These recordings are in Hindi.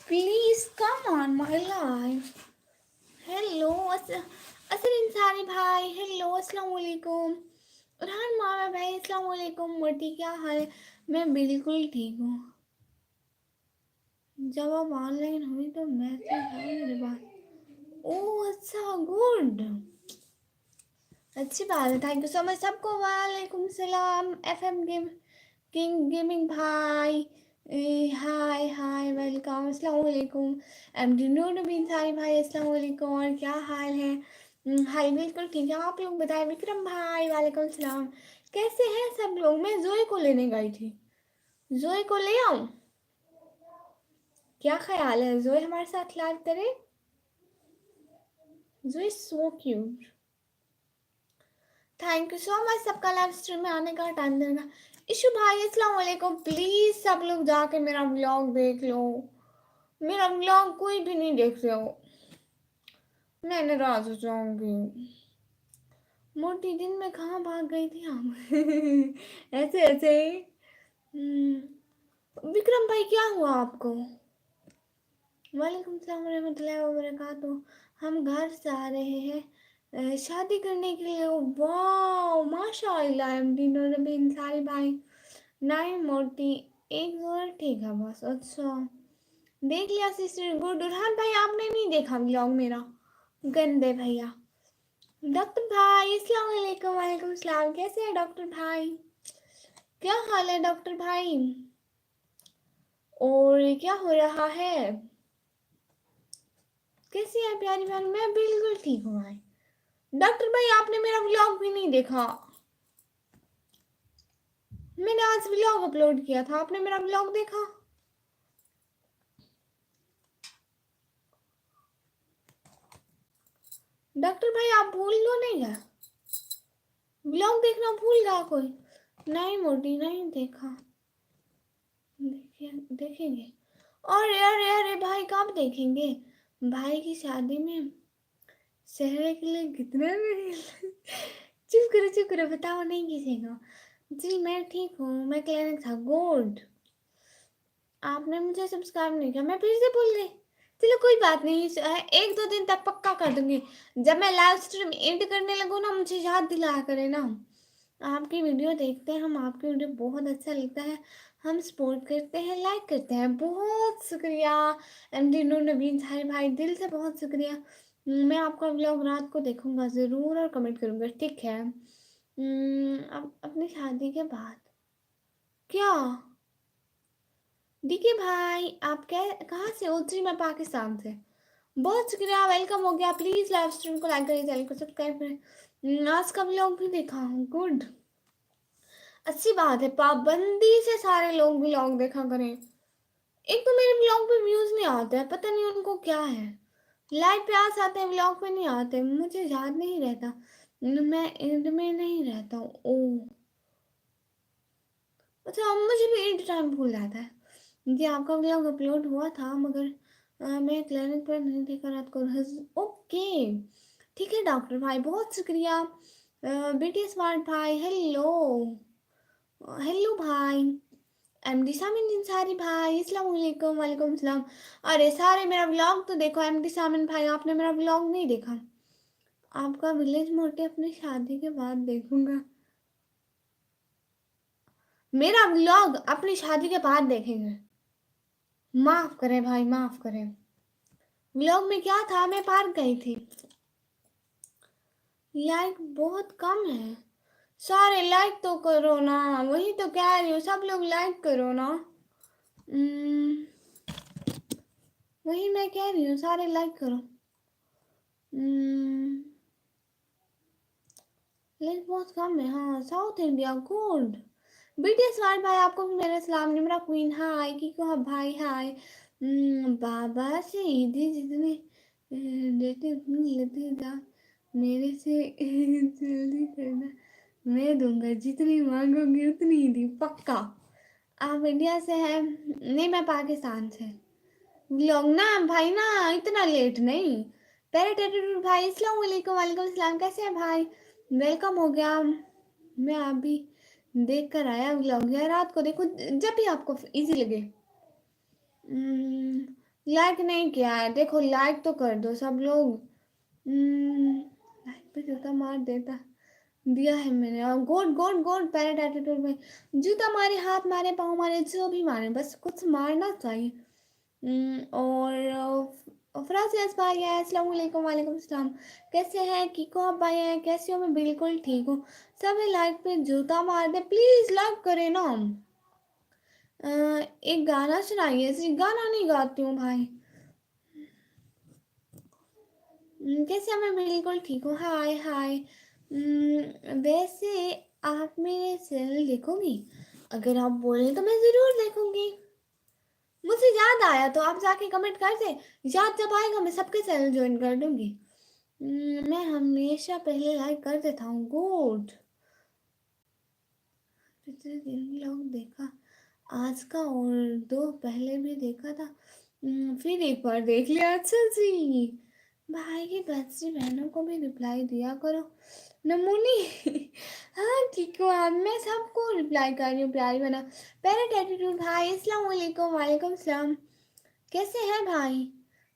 Please come on my live. Hello असर इंसारी भाई, हेलो अस्सलाम वालेकुम। उरहान मामा भाई अस्सलाम वालेकुम। मोटी क्या हाल है? मैं बिल्कुल ठीक हूँ। जब आप ऑनलाइन हुई तो मैसेज है मेरे पास। ओह अच्छा, गुड, अच्छी बात है। थैंक यू सो मच सबको। वालेकुम सलाम एफएम गेम किंग गेमिंग भाई, हाय हाय वेलकम, अस्सलाम वालेकुम। एमडी नूर नबीन सारी भाई अस्सलाम वालेकुम। और क्या हाल है? हाय बिल्कुल ठीक है, आप लोग बताएं। विक्रम भाई वालेकुम सलाम, कैसे हैं सब लोग? मैं जोए को लेने गई थी, जोए को ले आऊं? क्या ख्याल है, जोए हमारे साथ लाइव करे? जोए so cute. Thank you so much सबका लाइव स्ट्रीम में आने का टाइम देना। इशू भाई अस्सलाम वालेकुम। प्लीज सब लोग जाके मेरा व्लॉग देख लो। मेरा व्लॉग कोई भी नहीं देख रहे हो, मैं नाराज हो जाऊंगी। मोटी दिन में कहाँ भाग गई थी हम? ऐसे ऐसे। विक्रम भाई क्या हुआ आपको? वालेकुम सलाम रहमतुल्लाहि व बरकातुहू। हम घर से आ रहे हैं शादी करने के लिए। वाह माशाअल्लाह। एमडी नूरबीन सारी भाई, नहीं मोटी एक और ठीक है बस। अच्छा देख लिया सिस्टर, गुड। उरहान भाई आपने नहीं देखा व्लॉग मेरा? गंदे भैया। डॉक्टर भाई अस्सलाम वालेकुम। वालेकुम सलाम, कैसे हैं डॉक्टर भाई? क्या हाल है डॉक्टर भाई? और क्या हो रहा है? कैसी है प्यारी बहन? मैं बिल्कुल ठीक हूँ भाई। डॉक्टर भाई आपने मेरा व्लॉग भी नहीं देखा। मैंने आज व्लॉग अपलोड किया था, आपने मेरा व्लॉग देखा? डॉक्टर भाई आप भूल लो नहीं गया, व्लॉग देखना भूल गया कोई? नहीं मोटी नहीं देखा, देखेंगे। और अरे अरे भाई कब देखेंगे? भाई की शादी में शहर के लिए कितने में? चुप करो बताओ नहीं किसी को। जी मैं ठीक हूँ, मैं कहने था गुड। आपने मुझे सब्सक्राइब नहीं किया, मैं फिर से भूल गई। चलो कोई बात नहीं, एक दो दिन तक पक्का कर दूंगी। जब मैं लाइव स्ट्रीम एंड करने लगूँ ना, मुझे याद दिलाया करे ना। आपकी वीडियो देखते हैं हम, आपकी वीडियो बहुत अच्छा लगता है, हम सपोर्ट करते हैं, लाइक करते हैं। बहुत शुक्रिया एमडी नूर नवीन साहिब भाई, दिल से बहुत शुक्रिया। मैं आपका व्लॉग रात को देखूंगा ज़रूर और कमेंट करूंगा, ठीक है? अब अपनी शादी के बाद क्या? डीके भाई आप क्या कहाँ से? उतरी मैं पाकिस्तान से। बहुत शुक्रिया, वेलकम हो गया। प्लीज़ लाइव स्ट्रीम को लाइक करें, चैनल को सब्सक्राइब करें। आज का व्लॉग भी देखा हूँ, गुड, अच्छी बात है। पाबंदी से सारे लोग व्लॉग देखा करें। एक तो मेरे व्लॉग पे व्यूज नहीं आते हैं, पता नहीं उनको क्या है। लाइव पे आ जाते हैं, व्लॉग पे नहीं आते, मुझे याद नहीं रहता, मैं एंड में नहीं रहता हूँ। ओह अच्छा, मुझे भी एंड टाइम भूल जाता है। जी आपका व्लॉग अपलोड हुआ था मगर मैं क्लिनिक पर नहीं देखा रात को। ओके ठीक है डॉक्टर भाई, बहुत शुक्रिया। बेटी स्मार्ट भाई हेलो, हेलो भाई। एमडी सामिन इंसारी भाई अस्सलाम वालेकुम। वालेकुम सलाम। अरे सारे मेरा व्लॉग तो देखो। एमडी सामिन भाई आपने मेरा व्लॉग नहीं देखा। आपका विलेज मोटे अपनी शादी के बाद देखूंगा। मेरा व्लॉग अपनी शादी के बाद देखेंगे। माफ करें भाई, माफ करें। व्लॉग में क्या था, मैं पार्क गई थी। लाइक बहुत कम है। सारे लाइक तो करो ना, वही तो कह रही हूँ, सब लोग लाइक करो ना। हम्म, वही मैं कह रही हूँ, सारे लाइक करो। लाइक बहुत कम है। हाँ, south India good. BTS white भाई आपको भी मेरा सलाम। निमरा क्वीन हाय, किको हाँ भाई हाय। बाबा से ईदी जितने देते उतनी लेते जा, मेरे से जल्दी करना, मैं दूंगा जितनी मांगोगे उतनी ईदी पक्का। आप इंडिया से हैं? नहीं, मैं पाकिस्तान से। लोग ना भाई ना इतना लेट नहीं। पहले टेटू भाई अस्सलाम वालेकुम। वालेकुम सलाम, कैसे हैं भाई? वेलकम हो गया। मैं अभी देख कर आया व्लॉग यार, रात को देखो जब भी आपको इजी लगे। लाइक नहीं किया है, देखो लाइक तो कर दो सब लोग। लाइक पे जूता मार देता, दिया है मैंने। और गोड गोड गोड पैरेट एटीट्यूड में जूता मारे, हाथ मारे, पाँव मारे, जो भी मारे, बस कुछ मारना चाहिए। और फ्रांसिस भाई है, अस्सलाम वालेकुम। वालेकुम सलाम, कैसे हैं? किको आप भाई हैं? कैसे हो? मैं बिल्कुल ठीक हूँ। सभी लाइक पे जूता मार दे प्लीज, लाइक करें ना। एक गाना सुनाइए। गाना नहीं गाती हूँ भाई। कैसे हैं? मैं बिल्कुल ठीक हूँ। हाय हाय। वैसे आप मेरे चैनल देखोगी? अगर आप बोले तो मैं ज़रूर देखूंगी। मुझे याद आया तो आप जाके कमेंट कर दे। याद जब आएगा मैं सबके चैनल ज्वाइन कर दूंगी। मैं हमेशा पहले लाइक कर देता हूँ। गुड। पिछले दिन लोग देखा, आज का और दो पहले भी देखा था। फिर एक बार देख लिया। अच्छा जी, भाई की बच्ची बहनों को भी रिप्लाई दिया करो। नमूनी हाँ ठीक हो आप, मैं सबको रिप्लाई कर रही हूँ प्यारी बना। पेरेंट एटीट्यूड भाई अस्सलाम वालेकुम। वालेकुम सलाम, कैसे हैं भाई?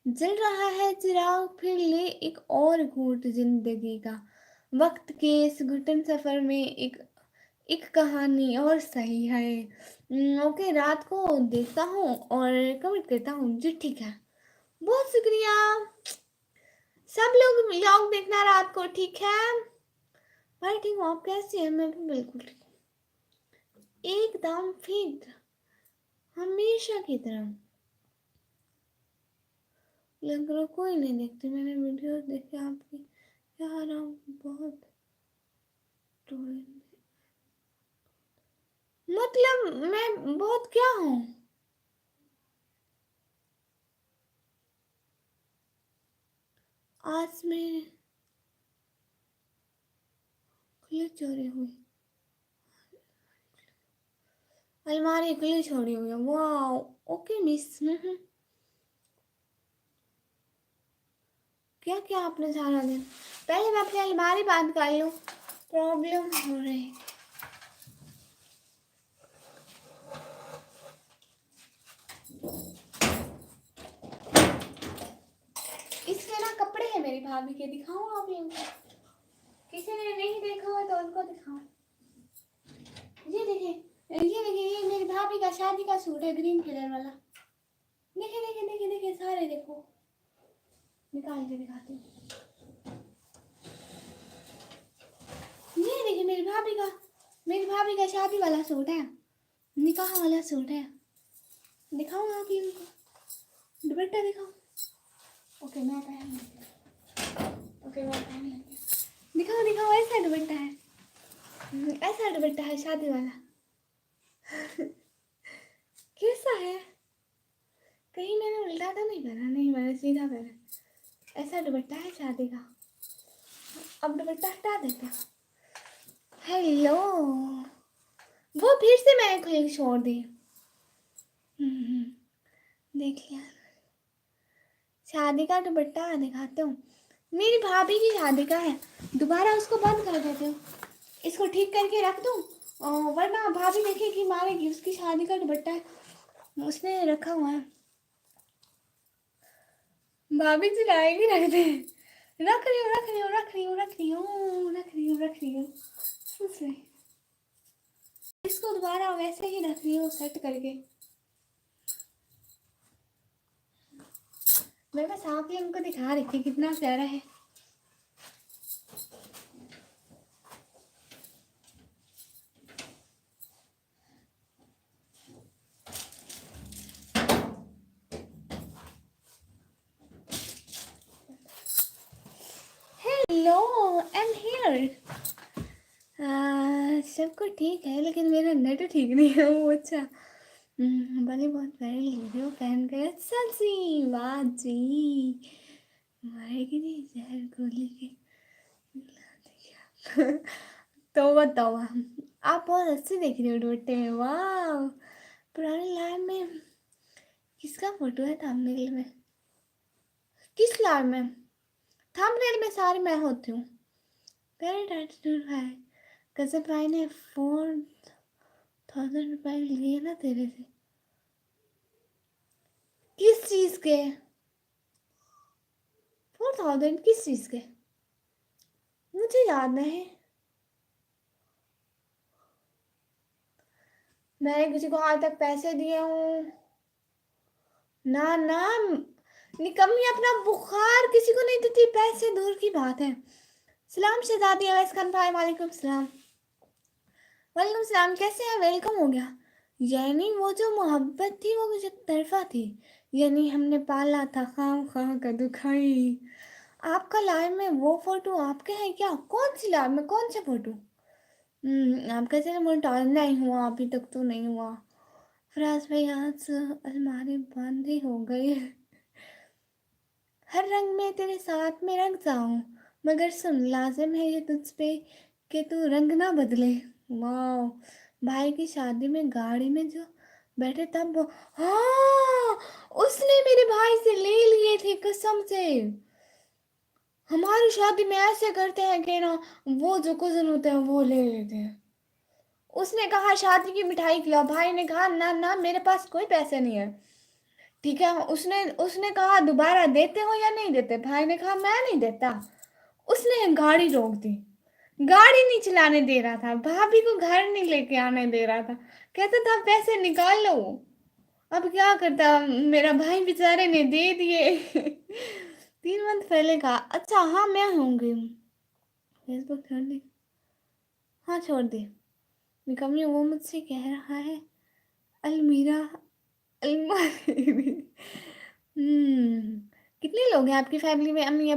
जल रहा है चिराग, फिर ले एक और घूंट जिंदगी का। वक्त के इस घुटन सफर में एक एक कहानी और सही है। ओके, रात को देखता हूँ और कमेंट करता हूँ जी, ठीक है। बहुत शुक्रिया। सब लोग व्लॉग देखना रात को, ठीक है भाई? ठीक हूँ, आप कैसी हैं? मैं भी बिल्कुल ठीक हूँ, एकदम फिट, हमेशा की तरह। लग रहा कोई नहीं देखती, मैंने वीडियो देखे आपकी यार, आप बहुत टोए। मतलब मैं बहुत क्या हूँ? आज में खुली चोरी हुई, अलमारी खुली छोड़ी हुई है। वाह, ओके मिस। क्या क्या आपने सारा दिन? पहले मैं अपनी अलमारी बंद कर लूँ, प्रॉब्लम हो रही। इसमें ना कपड़े हैं मेरी भाभी के, दिखाऊं आप लोगों को? किसी ने नहीं देखा हो तो उनको दिखाऊं। ये देखिए, ये देखिए, ये मेरी भाभी का शादी का सूट है, ग्रीन कलर वाला। देखिए देखिए देखिए देखिए, सारे देखो, निकाल के दिखाती हूँ। ये देखिए मेरी भाभी का शादी वाला सूट है, निकाह वाला सूट है। दिखाऊं आप लोगों को? दुपट्टा दिखाऊं? ओके मैं पहन लेती हूँ। ओके मैं पहन लेती हूँ। दिखाओ दिखाओ, ऐसा दुपट्टा है। ऐसा दुपट्टा है शादी वाला। कैसा है? कहीं मैंने उल्टा तो नहीं पहना? नहीं, मैंने सीधा पहना। ऐसा दुपट्टा है शादी का। अब दुपट्टा हटा देते हैं। हेलो, वो फिर से मैंने खुली छोड़ दी। देख लिया। शादी का दुपट्टा दिखाते हूँ, मेरी भाभी की शादी का है। दोबारा उसको बंद कर देती हूँ, इसको ठीक करके रख दूँ, वरना भाभी देखेगी मारेगी। उसकी शादी का दुपट्टा है, उसने रखा हुआ है। भाभी चिल्लाएगी, रख दे। रख रही हूँ रख रही हूँ रख रही हूँ रख रही हूँ रख रही हूँ रख रही हूँ। सोच रही, इसको दोबारा वैसे ही रख रही हूँ सेट करके। मैं बस आप ही उनको दिखा रही थी कितना प्यारा है। यार सब कुछ ठीक है लेकिन मेरा नेट ठीक नहीं है वो। अच्छा भले बहुत प्यारी वीडियो पहन गए। अच्छा जी वाह जी मारेगी नहीं जहर गोली के तौबा तौबा आप बहुत अच्छी दिख रही हो दुपट्टे में। वाह पुराने लाइव में किसका फोटो है थंबनेल में? किस लाइव में? थंबनेल में सारी मैं होती हूँ। वेरी एटीट्यूड भाई। कसम भाई ने 4,000 रुपए लिए ना तेरे से। किस चीज के 4,000? किस चीज के मुझे याद नहीं। मैंने किसी को आज तक पैसे दिए हूँ ना ना। निकम्मी अपना बुखार किसी को नहीं देती पैसे दूर की बात है। सलाम शहजादी अवैस खान भाई वालेकुम सलाम। वालेकुम सलाम कैसे हैं? वेलकम हो गया। यानी वो जो मोहब्बत थी वो मुझे तरफा थी। यानी हमने पाला था खाम खा का दुखाई। आपका लाइव में वो फोटो आपके हैं क्या? कौन सी लाइव में कौन सा फोटो? आपका चलो मुझे टाइम नहीं हुआ अभी तक तो नहीं हुआ। फराज भाई आज अलमारी बंद ही हो गई। हर रंग में तेरे साथ में रंग जाऊं मगर सुन लाजिम है ये तुझ पे कि तू रंग ना बदले। वाह भाई की शादी में गाड़ी में जो बैठे तब वो हाँ उसने मेरे भाई से ले लिए थे कसम से। हमारी शादी में ऐसे करते हैं कि ना वो जो कुजन होते हैं वो ले लेते हैं। उसने कहा शादी की मिठाई खिलाओ भाई ने कहा ना ना मेरे पास कोई पैसे नहीं है। ठीक है उसने उसने कहा दोबारा देते हो या नहीं देते? भाई ने कहा मैं नहीं देता। उसने गाड़ी रोक दी। गाड़ी नहीं चलाने दे रहा था भाभी को घर नहीं लेके आने दे रहा था। कहता था पैसे निकाल लो। अब क्या करता मेरा भाई बेचारे ने दे दिए। 3 मंथ पहले का। अच्छा हाँ मैं होंगी फेसबुक छोड़ दी। हाँ छोड़ दी। निकम्मी वो मुझसे कह रहा है अलमीरा अलमारी में। कितने लोग हैं आपकी फैमिली में? अम्मी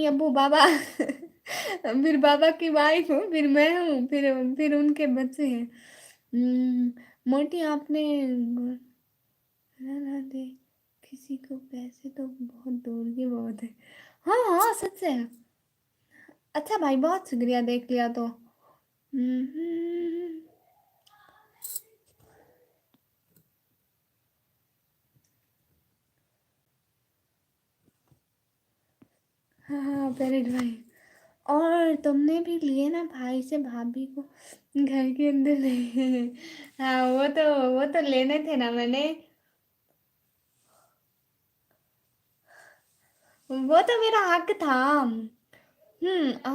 अब्बू बाबा फिर बाबा की वाइफ हूँ फिर मैं हूँ फिर उनके बच्चे हैं। मोटी आपने ना दे किसी को पैसे तो बहुत दूर की बात है। हाँ हाँ सच है। अच्छा भाई बहुत शुक्रिया देख लिया तो। हम्म, हाँ हाँ पेरेड भाई। और तुमने भी लिए ना भाई से भाभी को घर के अंदर नहीं? हाँ वो तो लेने थे ना मैंने। वो तो मेरा हक था।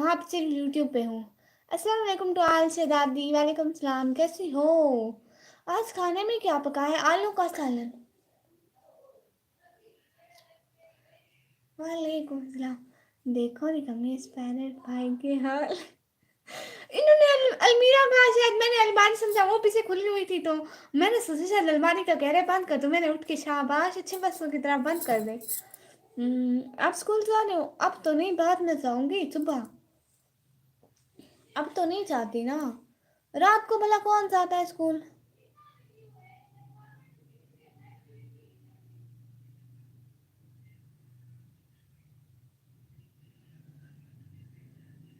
आप सिर्फ यूट्यूब पे हो। अस्सलाम वालेकुम टू आल से दादी वालेकुम सलाम कैसी हो? आज खाने में क्या पका है? आलू का सालन। वालेकुम सलाम। देखो निकम्मी स्पैनर भाई के हाल। इन्होंने अलमीरा में शायद मैंने अलमारी समझा वो पीछे खुली हुई थी तो मैंने सोचा शायद अलमारी का कह रहे बंद कर दो। मैंने उठ के शाबाश अच्छे बच्चों की तरह बंद कर दे। आप स्कूल जा रहे हो? अब तो नहीं बाद में जाऊंगी सुबह। अब तो नहीं जाती ना। रात को भला कौन जाता है स्कूल?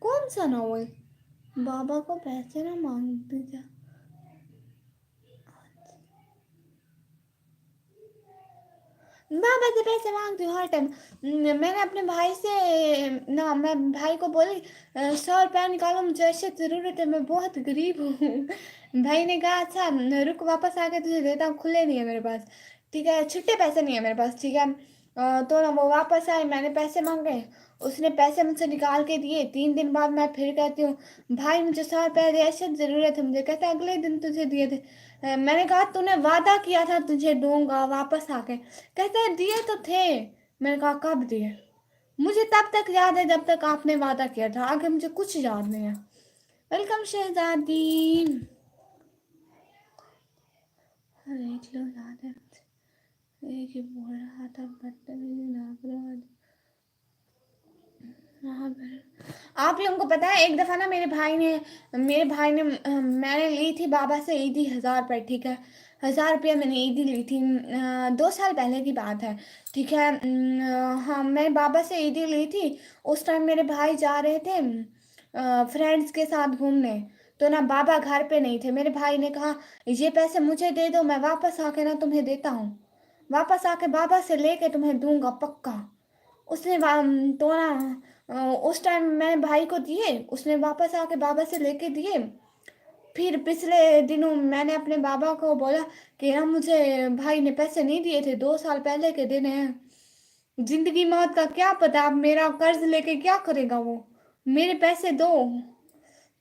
कौन सा नॉवल? बाबा को पैसे ना मांगते जा। बाबा से पैसे मांगती हूँ हर टाइम। मैंने अपने भाई से ना मैं भाई को बोली 100 रुपया निकालो मुझे ऐसे ज़रूरत है मैं बहुत गरीब हूँ। भाई ने कहा अच्छा रुक वापस आके तुझे देता हूँ खुले नहीं है मेरे पास। ठीक है छुट्टे पैसे नहीं है मेरे पास। ठीक है तो ना वो वापस आए मैंने पैसे मांगे। उसने पैसे मुझसे निकाल के दिए। 3 दिन बाद मैं फिर कहती हूँ भाई मुझे 100 रुपया दे ऐसे ज़रूरत है मुझे। कहता अगले दिन तुझे दिए थे। मैंने कहा तूने वादा किया था तुझे दूंगा वापस आके। कहता है दिए तो थे। मैंने कहा कब दिए? मुझे तब तक याद है जब तक आपने वादा किया था आगे मुझे कुछ याद नहीं है। वेलकम शहजादी। देख लो याद है मुझे। एक ही बोल रहा था बदतमीजी ना करो। हाँ आप लोगों को पता है एक दफ़ा ना मेरे भाई ने मैंने ली थी बाबा से ईदी 1000 रुपये, ठीक है। 1000 रुपये मैंने ईदी ली थी, 2 साल पहले की बात है, ठीक है। हाँ, मैं बाबा से ईदी ली थी। उस टाइम मेरे भाई जा रहे थे फ्रेंड्स के साथ घूमने। तो ना बाबा घर पे नहीं थे। मेरे भाई ने कहा ये पैसे मुझे दे दो, मैं वापस आके ना तुम्हें देता हूँ, वापस आके बाबा से लेके तुम्हें दूंगा पक्का। उसने तो ना उस टाइम मैंने भाई को दिए, उसने वापस आके बाबा से लेके दिए। फिर पिछले दिनों मैंने अपने बाबा को बोला कि ना मुझे भाई ने पैसे नहीं दिए थे, 2 साल पहले के दिन हैं। जिंदगी मौत का क्या पता, अब मेरा कर्ज लेके क्या करेगा वो, मेरे पैसे दो।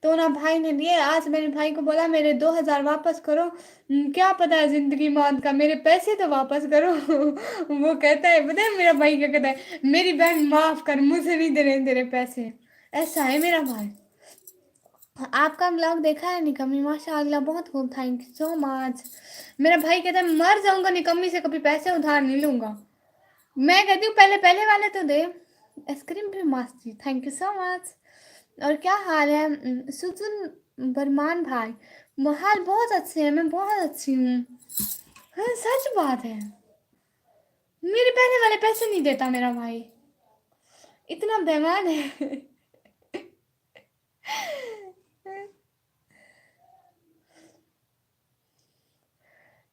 तो ना भाई ने दिए। आज मेरे भाई को बोला मेरे 2000 वापस करो। क्या पता है जिंदगी मौत का, मेरे पैसे तो वापस करो। वो कहता है, पता है मेरा भाई क्या कहता है, मेरी बहन माफ कर, मुझे नहीं दे रहे तेरे पैसे। ऐसा है मेरा भाई। आपका ब्लॉग देखा है निकम्मी, माशाल्लाह बहुत खूब, थैंक यू सो मच। मेरा भाई कहता है मर जाऊंगा निकम्मी से कभी पैसे उधार नहीं लूंगा। मैं कहती हूँ पहले पहले वाले तो दे। आइसक्रीम भी मस्त थी, थैंक यू सो मच। और क्या हाल है सुजुन बरमान भाई? हाल बहुत अच्छे हैं, मैं बहुत अच्छी हूँ। हाँ सच बात है, मेरे पहले वाले पैसे नहीं देता मेरा भाई, इतना बेईमान है।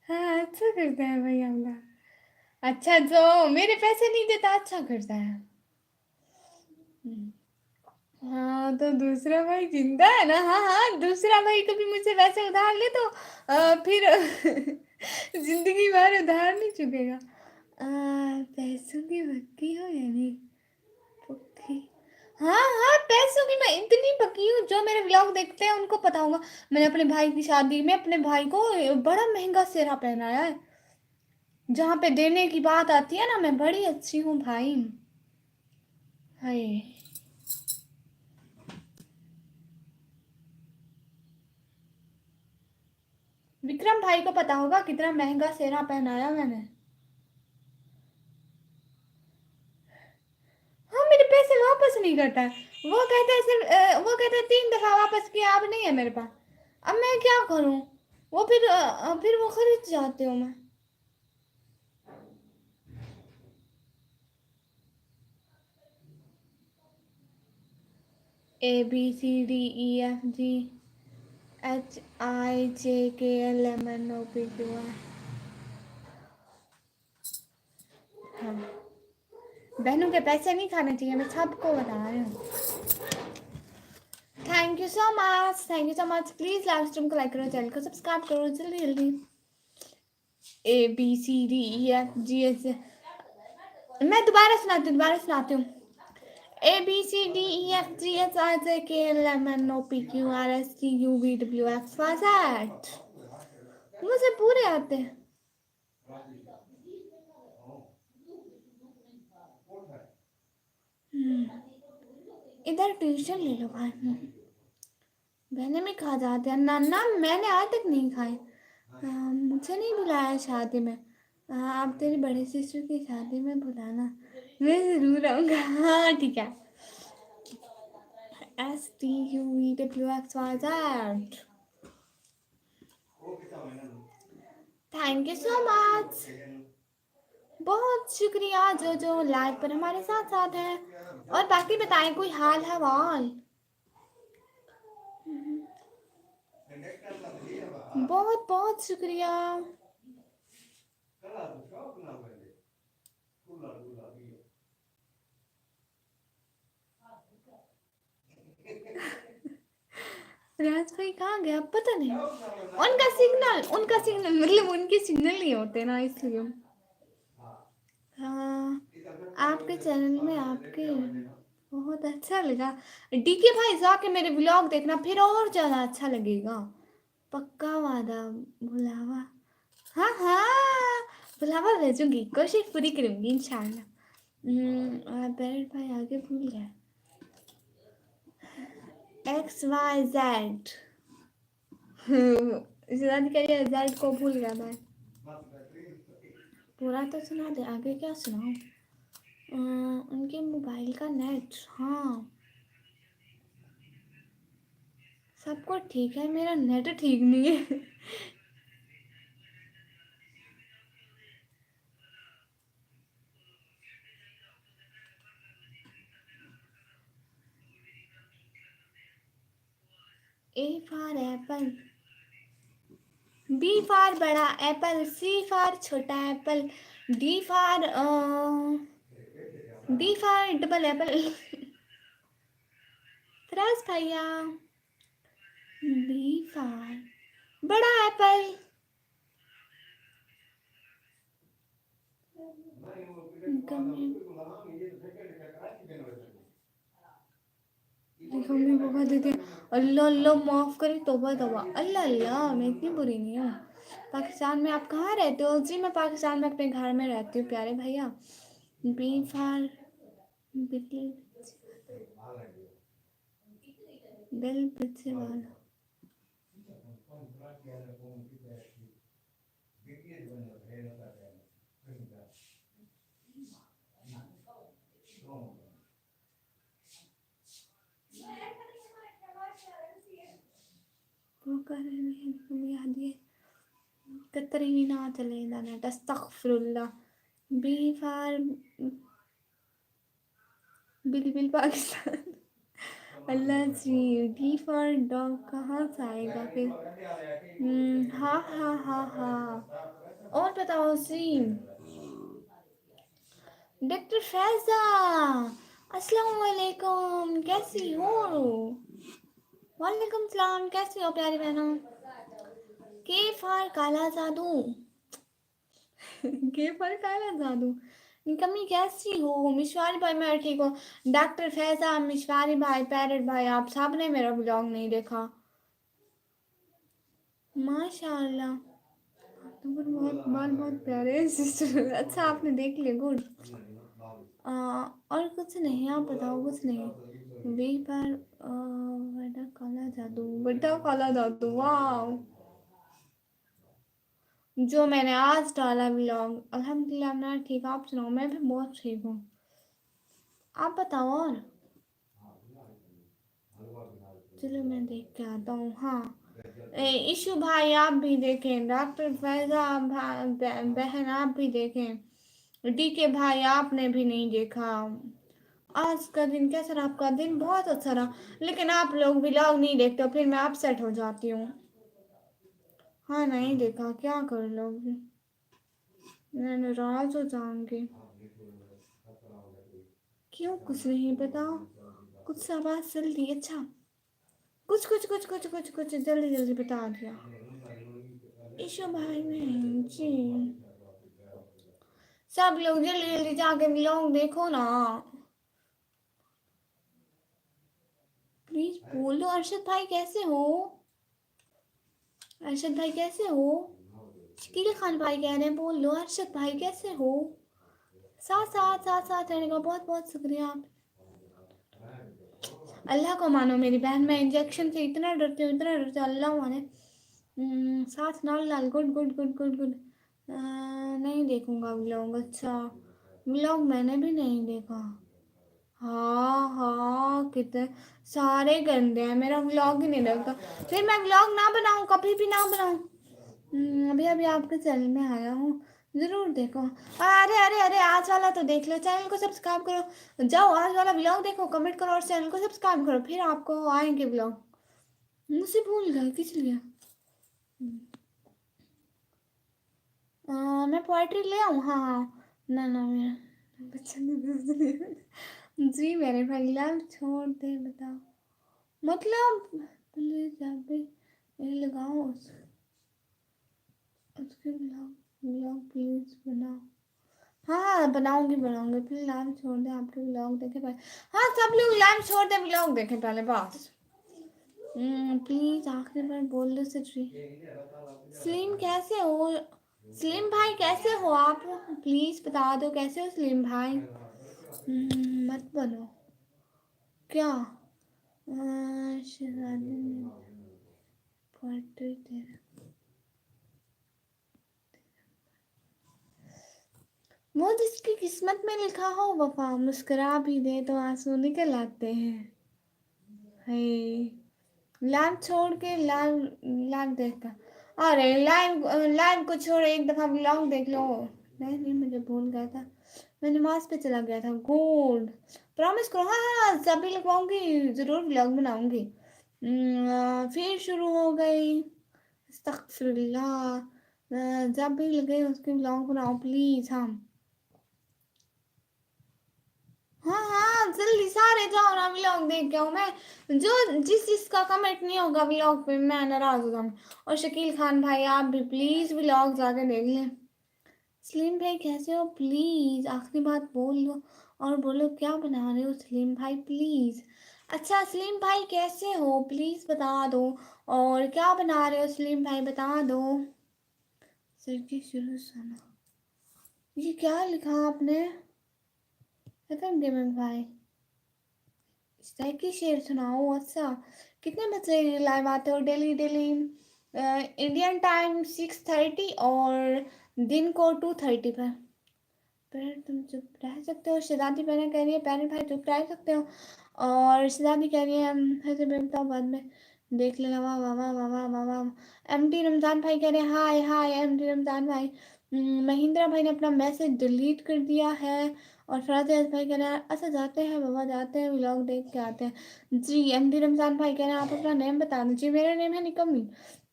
हाँ अच्छा करता है भाई हमला। अच्छा जो मेरे पैसे नहीं देता अच्छा करता है। हाँ तो दूसरा भाई जिंदा है ना? हाँ हाँ, दूसरा भाई कभी मुझसे पैसे उधार ले तो फिर जिंदगी भर उधार नहीं चुकेगा। पैसों की भक्ति हो यानी पक्की। हाँ हाँ, पैसों की मैं इतनी पक्की हूँ, जो मेरे व्लॉग देखते हैं उनको पता होगा। मैंने अपने भाई की शादी में अपने भाई को बड़ा महंगा सेहरा पहनाया है। जहाँ पे देने की बात आती है ना, मैं बड़ी अच्छी हूँ भाई। हाय, विक्रम भाई को पता होगा कितना महंगा सेहरा पहनाया मैंने। हाँ, मेरे पैसे वापस नहीं करता है। वो कहता है सिर्फ वो कहता है 3 दफा वापस किया, अब नहीं है मेरे पास। अब मैं क्या करूं? वो फिर वो खरीद जाती हूँ मैं। ABCDEFG HIJKLMNOPQR। हाँ, बहनों के पैसे नहीं खाने चाहिए, मैं सबको बता रही हूँ। Thank you so much, thank you so much. Please live stream को लाइक करो, चैनल को सब्सक्राइब करो जल्दी जल्दी। ABCDEFG, मैं दोबारा सुनाती हूँ। ABCDEFGHIJKLMNOPQRSTUVWXYZ। मुझे पूरे आते हैं। इधर ट्यूशन ले लो भाई। मैंने भी खा जाते हैं ना ना, मैंने आज तक नहीं खाए। मुझे नहीं बुलाया शादी में। आप तेरी बड़ी सिस्टर की शादी में बुलाना, मैं जरूर आऊँगा। हाँ ठीक है। STUVWXYZ। Thank you so much, बहुत शुक्रिया जो जो लाइव पर हमारे साथ साथ है। और बाकी बताएं कोई हाल हवाल। बहुत बहुत शुक्रिया। राज भाई कहाँ गया पता नहीं, उनका सिग्नल मतलब उनके सिग्नल नहीं होते ना इसलिए। हाँ, आपके चैनल में आपके बहुत अच्छा लगा। डीके भाई जाके मेरे ब्लॉग देखना, फिर और ज़्यादा अच्छा लगेगा, पक्का वादा। बुलावा, हाँ हाँ, बुलावा भेजूंगी, कोशिश पूरी करूंगी इंशाल्लाह। पैरट भाई आगे भूल गया। XYZ। जेड करिए, जेड को भूल गया मैं। पूरा तो सुना दे, आगे क्या सुनाऊं? उनके मोबाइल का नेट, हाँ सब कुछ ठीक है, मेरा नेट ठीक नहीं है। A for apple, B for बड़ा एप्पल, सी फॉर छोटा apple, D for double apple. त्रस भैया, बी फॉर बड़ा एप्पल, मम्मी पापा देते। अल्लाह अल्लाह माफ करे, तौबा तौबा, अल्लाह अल्लाह, मैं इतनी बुरी नहीं हूँ। पाकिस्तान में आप कहाँ रहते हो? जी मैं पाकिस्तान में अपने घर में रहती हूँ प्यारे भैया। बी फॉर बिल्ली, बिल पीछे वाला। वो कर रहे हैं तुम्हें याद है कतरी ना चले ना अस्तगफिरुल्लाह। B for bill Pakistan. अल्लाह जी, डी फॉर डॉग कहाँ से आएगा फिर? हाँ हाँ हाँ हाँ। और बताओ सी, डॉक्टर फैजा, अस्सलाम वालेकुम, कैसी हो? वालेकुम सलाम, कैसी हो प्यारी बहनों? के फॉर काला जादू। के फॉर काला जादू। कमी कैसी हो? मिशवारी भाई मैं ठीक हूँ। डॉक्टर फैजा, मिशवारी भाई, पैरट भाई, आप सब ने मेरा ब्लॉग नहीं देखा। माशाल्लाह, तो बहुत बाल बहुत प्यारे हैं सिस्टर। अच्छा आपने देख लिया, गुड। और कुछ नहीं, आप बताओ कुछ नहीं। वे पर बड़ा काला जादू, बड़ा काला जादू, वाह। जो मैंने आज डाला व्लॉग, अल्हम्दुलिल्लाह मैं ठीक, आप सुनाओ? मैं भी बहुत ठीक हूँ, आप बताओ। और चलो मैं देख के आता हूँ। हाँ इशू भाई आप भी देखें, डॉक्टर फैजा बहन आप भी देखें, डी के भाई आपने भी नहीं देखा। आज का दिन कैसा रहा आपका? दिन बहुत अच्छा रहा, लेकिन आप लोग व्लॉग नहीं देखते, फिर मैं अपसेट हो जाती हूँ। हाँ नहीं देखा, क्या कर लोगे, मैं नाराज हो जाऊंगी। क्यों? कुछ नहीं, बताओ कुछ, आवाज जल्दी। अच्छा कुछ कुछ कुछ कुछ कुछ कुछ जल्दी जल्दी बता दिया। ईशो भाई नहीं जी, सब लोग जल्दी जल्दी जाके व्लॉग देखो ना प्लीज। बोलो अरशद भाई कैसे हो? अरशद भाई कैसे हो? शकील खान भाई कह रहे हैं बोलो अरशद भाई कैसे हो? साथ साथ साथ साथ रहने का बहुत बहुत शुक्रिया आप। अल्लाह को मानो मेरी बहन, मैं इंजेक्शन से इतना डरती हूँ, इतना डरती हूँ, अल्लाह माने। साथ नाल लाल, good good good good good. नहीं देखूंगा व्लॉग। अच्छा व्लॉग मैंने भी नहीं देखा। हाँ हाँ कितने सारे गंदे हैं, मेरा व्लॉग ही नहीं देखा, फिर मैं व्लॉग ना बनाऊँ, कभी भी ना बनाऊँ। अभी अभी आपके चैनल में आया हूँ, जरूर देखो। अरे अरे अरे आज वाला तो देख लो, चैनल को सब्सक्राइब करो, जाओ आज वाला व्लॉग देखो, कमेंट करो और चैनल को सब्सक्राइब करो, फिर आपको आएंगे व्लॉग। मुझसे भूल गए किस लिए। मैं पोएट्री ले आऊँ? हाँ हाँ, ना ना मेरा बच्चा नहीं। जी मेरे भाई लाल छोड़ दे, बताओ मतलब प्लीज आप भी ये लगाओ उसके ब्लॉग ब्लॉग प्लीज बनाओ। हाँ हाँ बनाऊंगी बनाऊंगी, फिर लाइव छोड़ दे, आपके ब्लॉग देखे पहले। हाँ सब लोग लाइव छोड़ दे, ब्लॉग देखे पहले बस। प्लीज आखिरी बार बोल दो सिट्री। सलीम कैसे हो? सलीम भाई कैसे हो आप? प्लीज बता दो कैसे हो सलीम भाई। मत बनो क्या? शहजादी ने पोएट्री तेरा, वो जिसकी किस्मत में लिखा हो वफा मुस्कुरा भी दे तो आंसू निकल आते हैं। हे लाइव छोड़ के लाइव लाइव देखा। अरे लाइव लाइव को छोड़ एक दफा व्लॉग देख लो। नहीं नहीं, मुझे भूल गया था, मैं नमाज पे चला गया था। गुड, प्रॉमिस करो। हाँ हाँ, सभी लगवाऊंगी, जरूर व्लॉग बनाऊंगी। फिर शुरू हो गई। अस्तगफिरुल्लाह। जब भी लगे उसके व्लॉग बनाओ प्लीज। हाँ हाँ हाँ, जल्दी सारे जाओ ना, व्लॉग देख के आओ। मैं जो जिसका कमेंट नहीं होगा व्लॉग पे मैं नाराज हो जाऊंगी। और शकील खान भाई आप भी प्लीज व्लॉग जाके देख लें। सलीम भाई कैसे हो, प्लीज आखिरी बात बोल लो और बोलो क्या बना रहे हो सलीम भाई प्लीज। अच्छा सलीम भाई कैसे हो, प्लीज बता दो। और क्या बना रहे हो सलीम भाई बता दो। सर की शुरू सुना, ये क्या लिखा आपने। खत्म गेमिंग भाई, इस तरह की शेर सुनाओ। अच्छा, कितने बजे लाइव आते हो डेली डेली। इंडियन टाइम 6:30 और दिन को 2:30 पर। तुम चुप रह सकते हो, शहजादी बहन कह रही है पहले भाई चुप रह सकते हो। और शहजादी कह रही है फिर से मैं बताऊँ बाद में देख लेना। वाह वाह वाह वाह वाह वाह वाह। एम डी रमज़ान भाई कह रहे हैं हाय हाय एम डी रमज़ान भाई। महिंद्रा भाई ने अपना मैसेज डिलीट कर दिया है। और फराज अहद भाई कह रहे हैं अच्छा जाते हैं बाबा जाते हैं व्लॉग देख के आते हैं। जी एम डी रमज़ान भाई कह रहे हैं आप अपना नेम बता दीजिए। मेरा नेम है निकम्मी।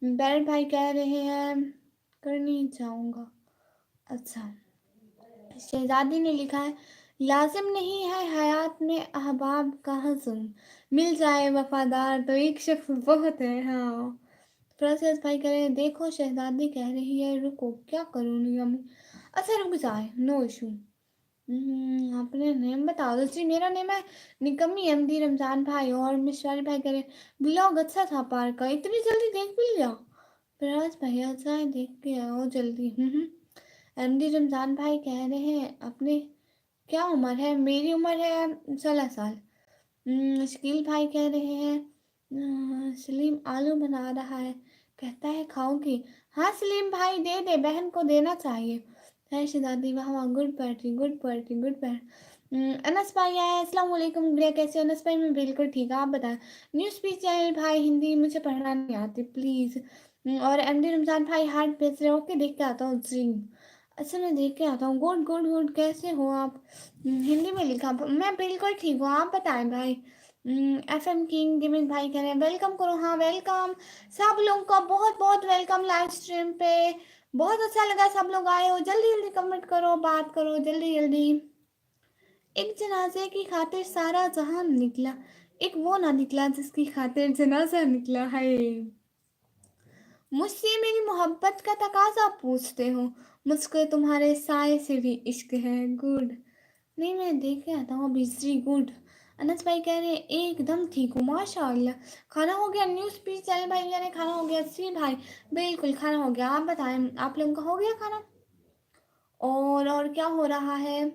बैरट भाई कह रहे हैं कर नहीं चाहूँगा। अच्छा, शहजादी ने लिखा है लाजिम नहीं है हयात में अहबाब का हज़म, मिल जाए वफादार तो एक शख्स बहुत है। हाँ, प्रोसेस भाई कह रहे हैं देखो शहजादी कह रही है रुको क्या करूँ नियम। अच्छा रुक जाए नो इशू। अपने नेम बता दो जी। मेरा नेम है निकम्मी एम डी रमजान भाई। और मिश्रारी भाई कह रहे हैं ब्लॉग अच्छा था पार्क का, इतनी जल्दी देख भी लिया। प्रयास भाई अच्छा है देख के आओ जल्दी। एमडी रमज़ान भाई कह रहे हैं अपने क्या उम्र है, मेरी उम्र है 16 साल। शकील भाई कह रहे हैं सलीम आलू बना रहा है, कहता है खाओगी। हाँ सलीम भाई दे दे, बहन को देना चाहिए। है शहजादी वाह वाह, good poetry good poetry good poetry. Anas भाई आया अस्सलाम वालेकुम गुड़िया कैसे हो। अनस भाई मैं बिल्कुल ठीक है आप बताएं। न्यूज़ स्पीच चैनल भाई हिंदी मुझे पढ़ना नहीं आती प्लीज़। और एमडी रमज़ान भाई हार्ट भेज रहे हो, ओके देख के आता हूँ जी। अच्छा मैं देख के आता हूँ। गुड गुड गुड कैसे हो आप। हिंदी में लिखा, मैं बिल्कुल ठीक हूँ आप बताएं भाई। एफ एम किंग गेमिंग भाई कह रहे हैं वेलकम करो। हाँ वेलकम, सब लोगों का बहुत बहुत वेलकम लाइव स्ट्रीम पे। बहुत अच्छा लगा सब लोग आए हो, जल्दी जल्दी कमेंट करो बात करो जल्दी जल्दी। एक जनाजे की खातिर सारा जहान निकला, एक वो ना निकला जिसकी खातिर जनाजा निकला है। मुझसे मेरी मोहब्बत का तकाजा पूछते हो, मुझको तुम्हारे साए से भी इश्क है। गुड, नहीं मैं देख के आता हूँ अभी जी। गुड, अनस भाई कह रहे हैं एकदम ठीक हूँ माशाल्लाह। खाना हो गया। न्यूज़ स्पीच चैनल भाई कह रहे हैं खाना हो गया। जी भाई बिल्कुल खाना हो गया, आप बताएं आप लोगों का हो गया खाना। और क्या हो रहा है।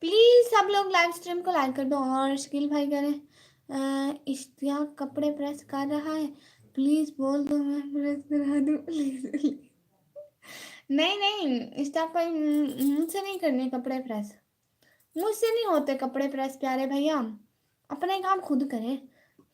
प्लीज़ सब लोग लाइव स्ट्रीम को लाइक कर दो। और शकील भाई कह रहे हैं इश्तियाक कपड़े प्रेस कर रहा है, प्लीज़ बोल दो मैं प्रेस करा दूँ प्लीज़। नहीं नहीं, इश्तियाक भाई मुझसे नहीं करने कपड़े प्रेस, मुझसे नहीं होते कपड़े प्रेस प्यारे भैया, अपने काम खुद करें।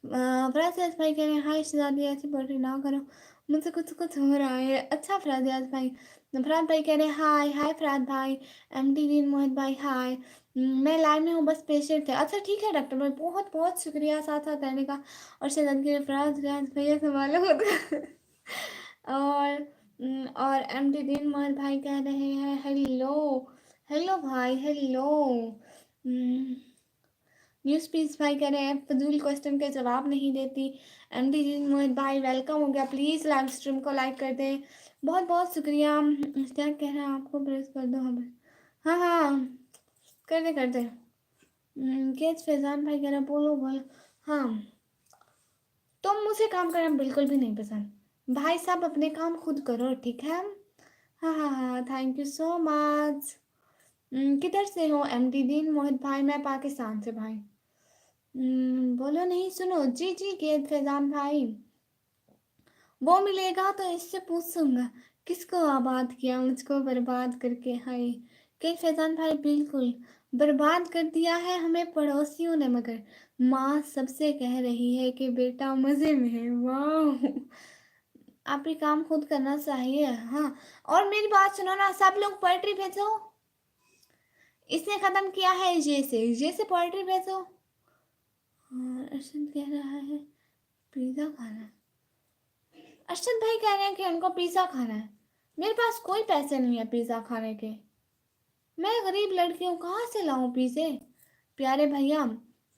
फराज भाई कह रहे हैं हाय शहजादी ऐसी पोल्ट्री ना करो, मुझसे कुछ कुछ हो रहा है। अच्छा फराज भाई, फराज भाई कह रहे हैं हाय हाय फराज भाई। एम डी दीन मोहित भाई हाय। मैं लाइन में हूँ बस पेशेंट थे। अच्छा ठीक है डॉक्टर भाई बहुत बहुत शुक्रिया साथ साथ रहने का। और शहजादी के फराज भैया संभालो खुद का। और एम डी दीन मोहित भाई कह रहे हैं हेलो हेलो भाई हेलो। न्यूज़ पीस भाई कह रहे हैं फजूल क्वेश्चन के जवाब नहीं देती। एम डी जी मोहित भाई वेलकम हो गया, प्लीज़ लाइव स्ट्रीम को लाइक कर दें। बहुत बहुत शुक्रिया। क्या कह रहे हैं आपको प्रेस कर दो हमें। हाँ हाँ कर दे कर दे। केस फैजान भाई कह रहे हैं बोलो बोलो। हाँ, तुम मुझे काम करना बिल्कुल भी नहीं पसंद भाई साहब, अपने काम खुद करो ठीक है। हाँ हाँ हाँ थैंक यू सो मच। किधर से हो एम डी दीन मोहित भाई। मैं पाकिस्तान से भाई। बोलो नहीं सुनो जी जी के फैजान भाई। वो मिलेगा तो इससे पूछूंगा किसको आबाद किया मुझको बर्बाद करके। हाय के फैजान भाई बिल्कुल बर्बाद कर दिया है हमें पड़ोसियों ने, मगर माँ सबसे कह रही है कि बेटा मजे में है। वाह, आप ये काम खुद करना चाहिए। हाँ, और मेरी बात सुनो ना, सब लोग पोएट्री भेजो। इसने खत्म किया है जे से पोएट्री भेजो। हाँ, अर्शद कह रहा है पिज्जा खाना है। अर्शद भाई कह रहे हैं कि उनको पिज्जा खाना है। मेरे पास कोई पैसे नहीं है पिज्जा खाने के। मैं गरीब लड़की हूँ, कहाँ से लाऊं पिज़्ज़े। प्यारे भैया,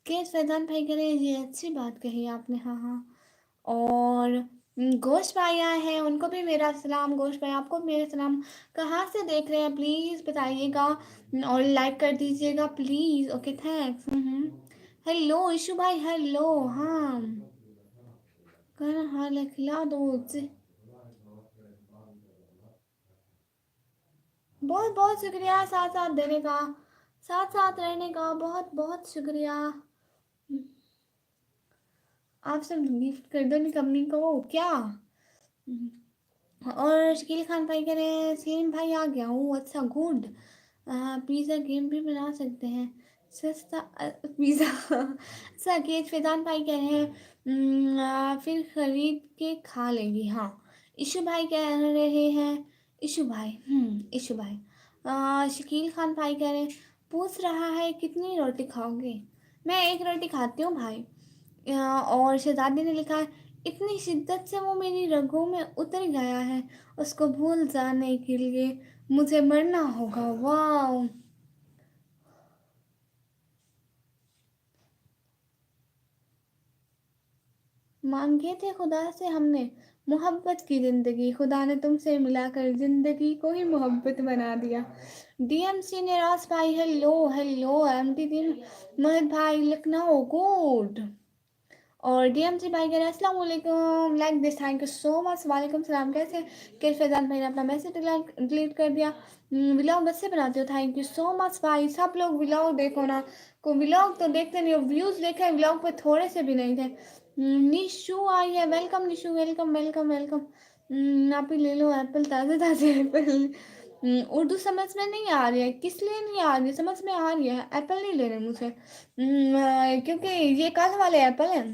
केस फैजान भाई कह रहे हैं ये अच्छी बात कही आपने। हाँ हाँ। और गोश्त भाई आए हैं, उनको भी मेरा सलाम। गोश्त भाई आपको भी मेरा सलाम। कहाँ से देख रहे हैं प्लीज़ बताइएगा, और लाइक कर दीजिएगा please. Okay thanks. Hello issue भाई, हेलो। हाँ, खाना हाल है, खिला दो मुझे। बहुत बहुत शुक्रिया साथ साथ देने का, साथ साथ रहने का, बहुत बहुत शुक्रिया। आप सब गिफ्ट कर दो निकम्मी को क्या। और शकील खान भाई कह रहे हैं सेम भाई आ गया हूँ। अच्छा गुड। पिज़्ज़ा गेम भी बना सकते हैं, सस्ता पिज़्ज़ा। अच्छा केज फैजान भाई कह रहे हैं फिर खरीद के खा लेंगी। हाँ, इशू भाई कह रहे हैं, इशू भाई इशू भाई। शकील खान भाई कह रहे हैं पूछ रहा है कितनी रोटी खाओगे। मैं एक रोटी खाती हूँ भाई। और शहजादी ने लिखा है इतनी शिद्दत से वो मेरी रगों में उतर गया है, उसको भूल जाने के लिए मुझे मरना होगा। वाह, मांगे थे खुदा से हमने मोहब्बत की ज़िंदगी, खुदा ने तुमसे मिलाकर ज़िंदगी को ही मोहब्बत बना दिया। डीएमसी ने रास भाई हेलो हेलो। एमटी दिन महद भाई लखनऊ गुड। और डीएमसी भाई कह रहे हैं अस्सलाम वालेकुम, like this, thank you so much. वालेकुम सलाम। कैसे के फैजान भाई ने अपना मैसेज डिलीट कर दिया। व्लॉग अच्छे बनाते हो, थैंक यू सो मच भाई। सब लोग व्लॉग देखो ना, को व्लॉग तो देखते नहीं हो, व्यूज़ देखे व्लॉग पे थोड़े से भी नहीं थे। निशु आई है, welcome Nishu, welcome welcome welcome. आप ही ले लो एप्पल, ताज़े ताज़े एप्पल। उर्दू समझ में नहीं आ रही है, किस लिए नहीं आ रही है, समझ में आ रही है। एप्पल नहीं लेने मुझे, क्योंकि ये कल वाले एप्पल हैं।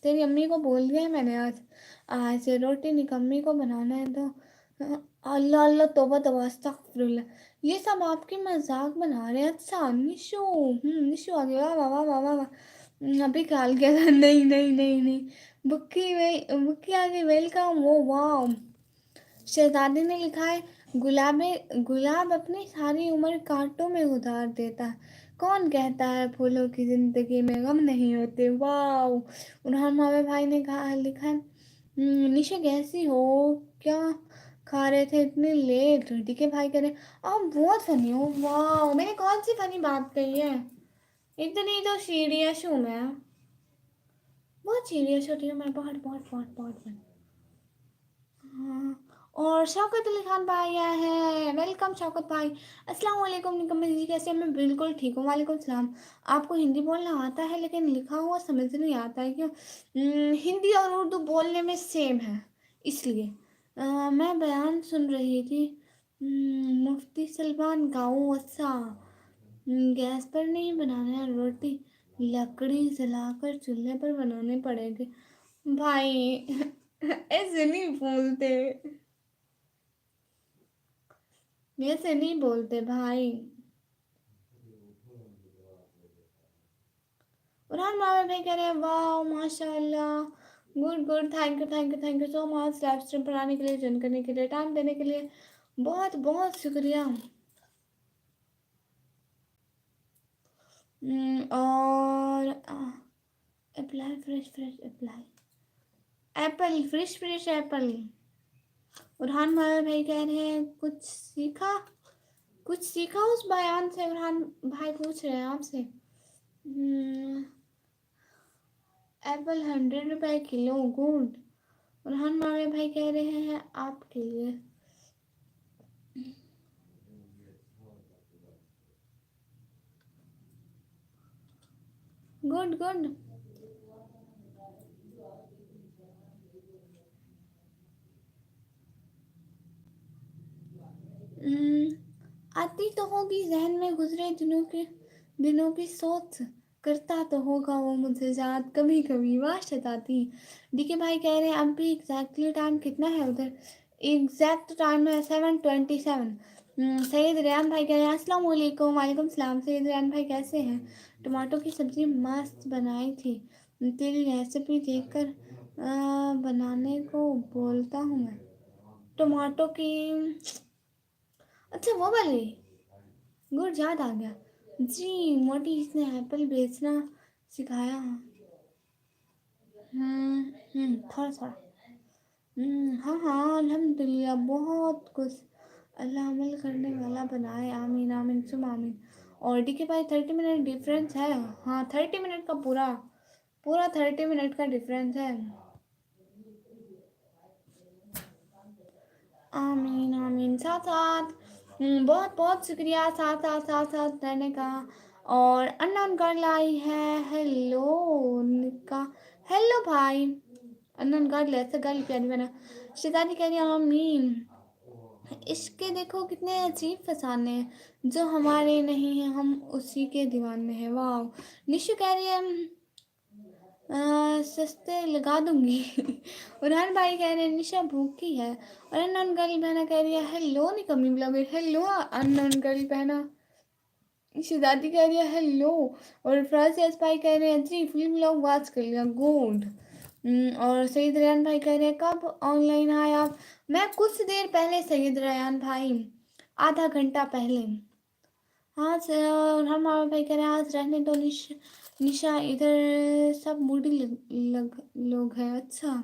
तेरी अम्मी को बोल दिया है मैंने, आज आज रोटी निकम्मी को बनाना है तो। अल्लाह अल्लाह, तौबा तौबा, अस्तगफिरुल्लाह। ये सब आपके मजाक बना रहे हैं। अच्छा निशु, निशु आ गया, वाह वाह वाह वाह वाह वाह। अभी ख्याल किया था, नहीं नहीं नहीं नहीं। बुक्की वे बुक्की आ गई, वेलकम। वो वाह। शहजादी ने लिखा है गुलाबे गुलाब अपनी सारी उम्र कांटों में उधार देता है, कौन कहता है फूलों की जिंदगी में गम नहीं होते। वाह। उन्होंने मावे भाई ने कहा, लिखा है निशा कैसी हो, क्या खा रहे थे इतनी लेट। डीके भाई कह रहे आप बहुत फनी हो। वाह, मैंने कौन सी फनी बात कही है, इतनी तो सीरियस हूँ मैं, बहुत सीरियस होती हूँ मैं, बहुत बहुत बहुत बहुत। हाँ, और शौकत अली खान भाई आए हैं, वेलकम शौकत भाई। अस्सलाम वालेकुम निकम्मे जी, कैसे हैं? मैं बिल्कुल ठीक हूँ, वालेकुम सलाम। आपको हिंदी बोलना आता है लेकिन लिखा हुआ समझ नहीं आता है, क्यों? हिंदी और उर्दू बोलने में सेम है, इसलिए। मैं बयान सुन रही थी। मुफ्ती सलमान गाँव। अच्छा, गैस पर नहीं बनाना है रोटी, लकड़ी जलाकर चूल्हे पर बनाने पड़ेंगे भाई। ऐसे नहीं बोलते, ऐसे नहीं बोलते भाई। उन्होंने मामा भाई कह रहे हैं वाह माशाल्लाह, good good, thank you thank you thank you so much. Live stream पर आने के लिए, ज्वाइन करने के लिए, टाइम देने के लिए बहुत बहुत शुक्रिया। और apply fresh fresh apply apple, fresh fresh apple. Urhan मामा भाई कह रहे हैं कुछ सीखा, कुछ सीखा उस बयान से। उरहान भाई पूछ रहे हैं आपसे। एप्पल 100 रुपए किलो, गुड। उरहान मावे भाई कह रहे हैं आपके लिए। Good good. आती तो होगी जहन में गुजरे दिनों की सोच, करता तो होगा वो मुझे याद कभी कभी, वाह शताती। डीके भाई कह रहे हैं अब भी एग्जैक्टली टाइम कितना है उधर? एग्जैक्ट टाइम है 7:27। सैयद रेयान भाई कह रहे हैं अस्सलाम वालेकुम। वालेकुम सलाम। सैयद रेयान भाई कैसे हैं? टमाटो की सब्जी मस्त बनाई थी, तेरी रेसिपी देखकर बनाने को बोलता हूँ मैं। टमाटो की, अच्छा वो वाली, गुड याद आ गया। जी मोटी इसने एप्पल बेचना सिखाया। थोड़ा थोड़ा। हाँ हाँ अल्हम्दुलिल्लाह बहुत कुछ, अल्लाह अमल करने वाला बनाए, आमीन आमीन सुम आमीन। और डी के भाई 30 मिनट डिफरेंस है। हाँ 30 मिनट का पूरा पूरा 30 मिनट का डिफरेंस है। आमीन आमीन। साथ साथ बहुत बहुत शुक्रिया साथ साथ साथ साथ रहने का। और अननोन गर्ल आई है, हेलो निका, हेलो भाई। अननोन गर्ल ऐसे गर्ल प्यारी बना। शिजानी कह रही है आमीन। इसके देखो कितने अजीब फसाने हैं, जो हमारे नहीं हैं हम उसी के दीवाने हैं, वाह। निशु कह रही है सस्ते लगा दूंगी। उरहान भाई कह रहे हैं निशा भूखी है। और अननोन गर्ल बहना कह रही है हेलो निकम्मी ब्लॉगर, हेलो अननोन गर्ल बहना। शिदाती कह रही है हेलो। और फराज भाई कह रहे हैं जी फिल्म लोग वाच कर लिया, गुड। और सईद रेहान भाई कह रहे हैं कब ऑनलाइन आए आप? मैं कुछ देर पहले सईद रेहान भाई, आधा घंटा पहले। हाँ सर। और हम भाई कह रहे हैं आज रहने दो निशा इधर सब मूडी लोग हैं, अच्छा।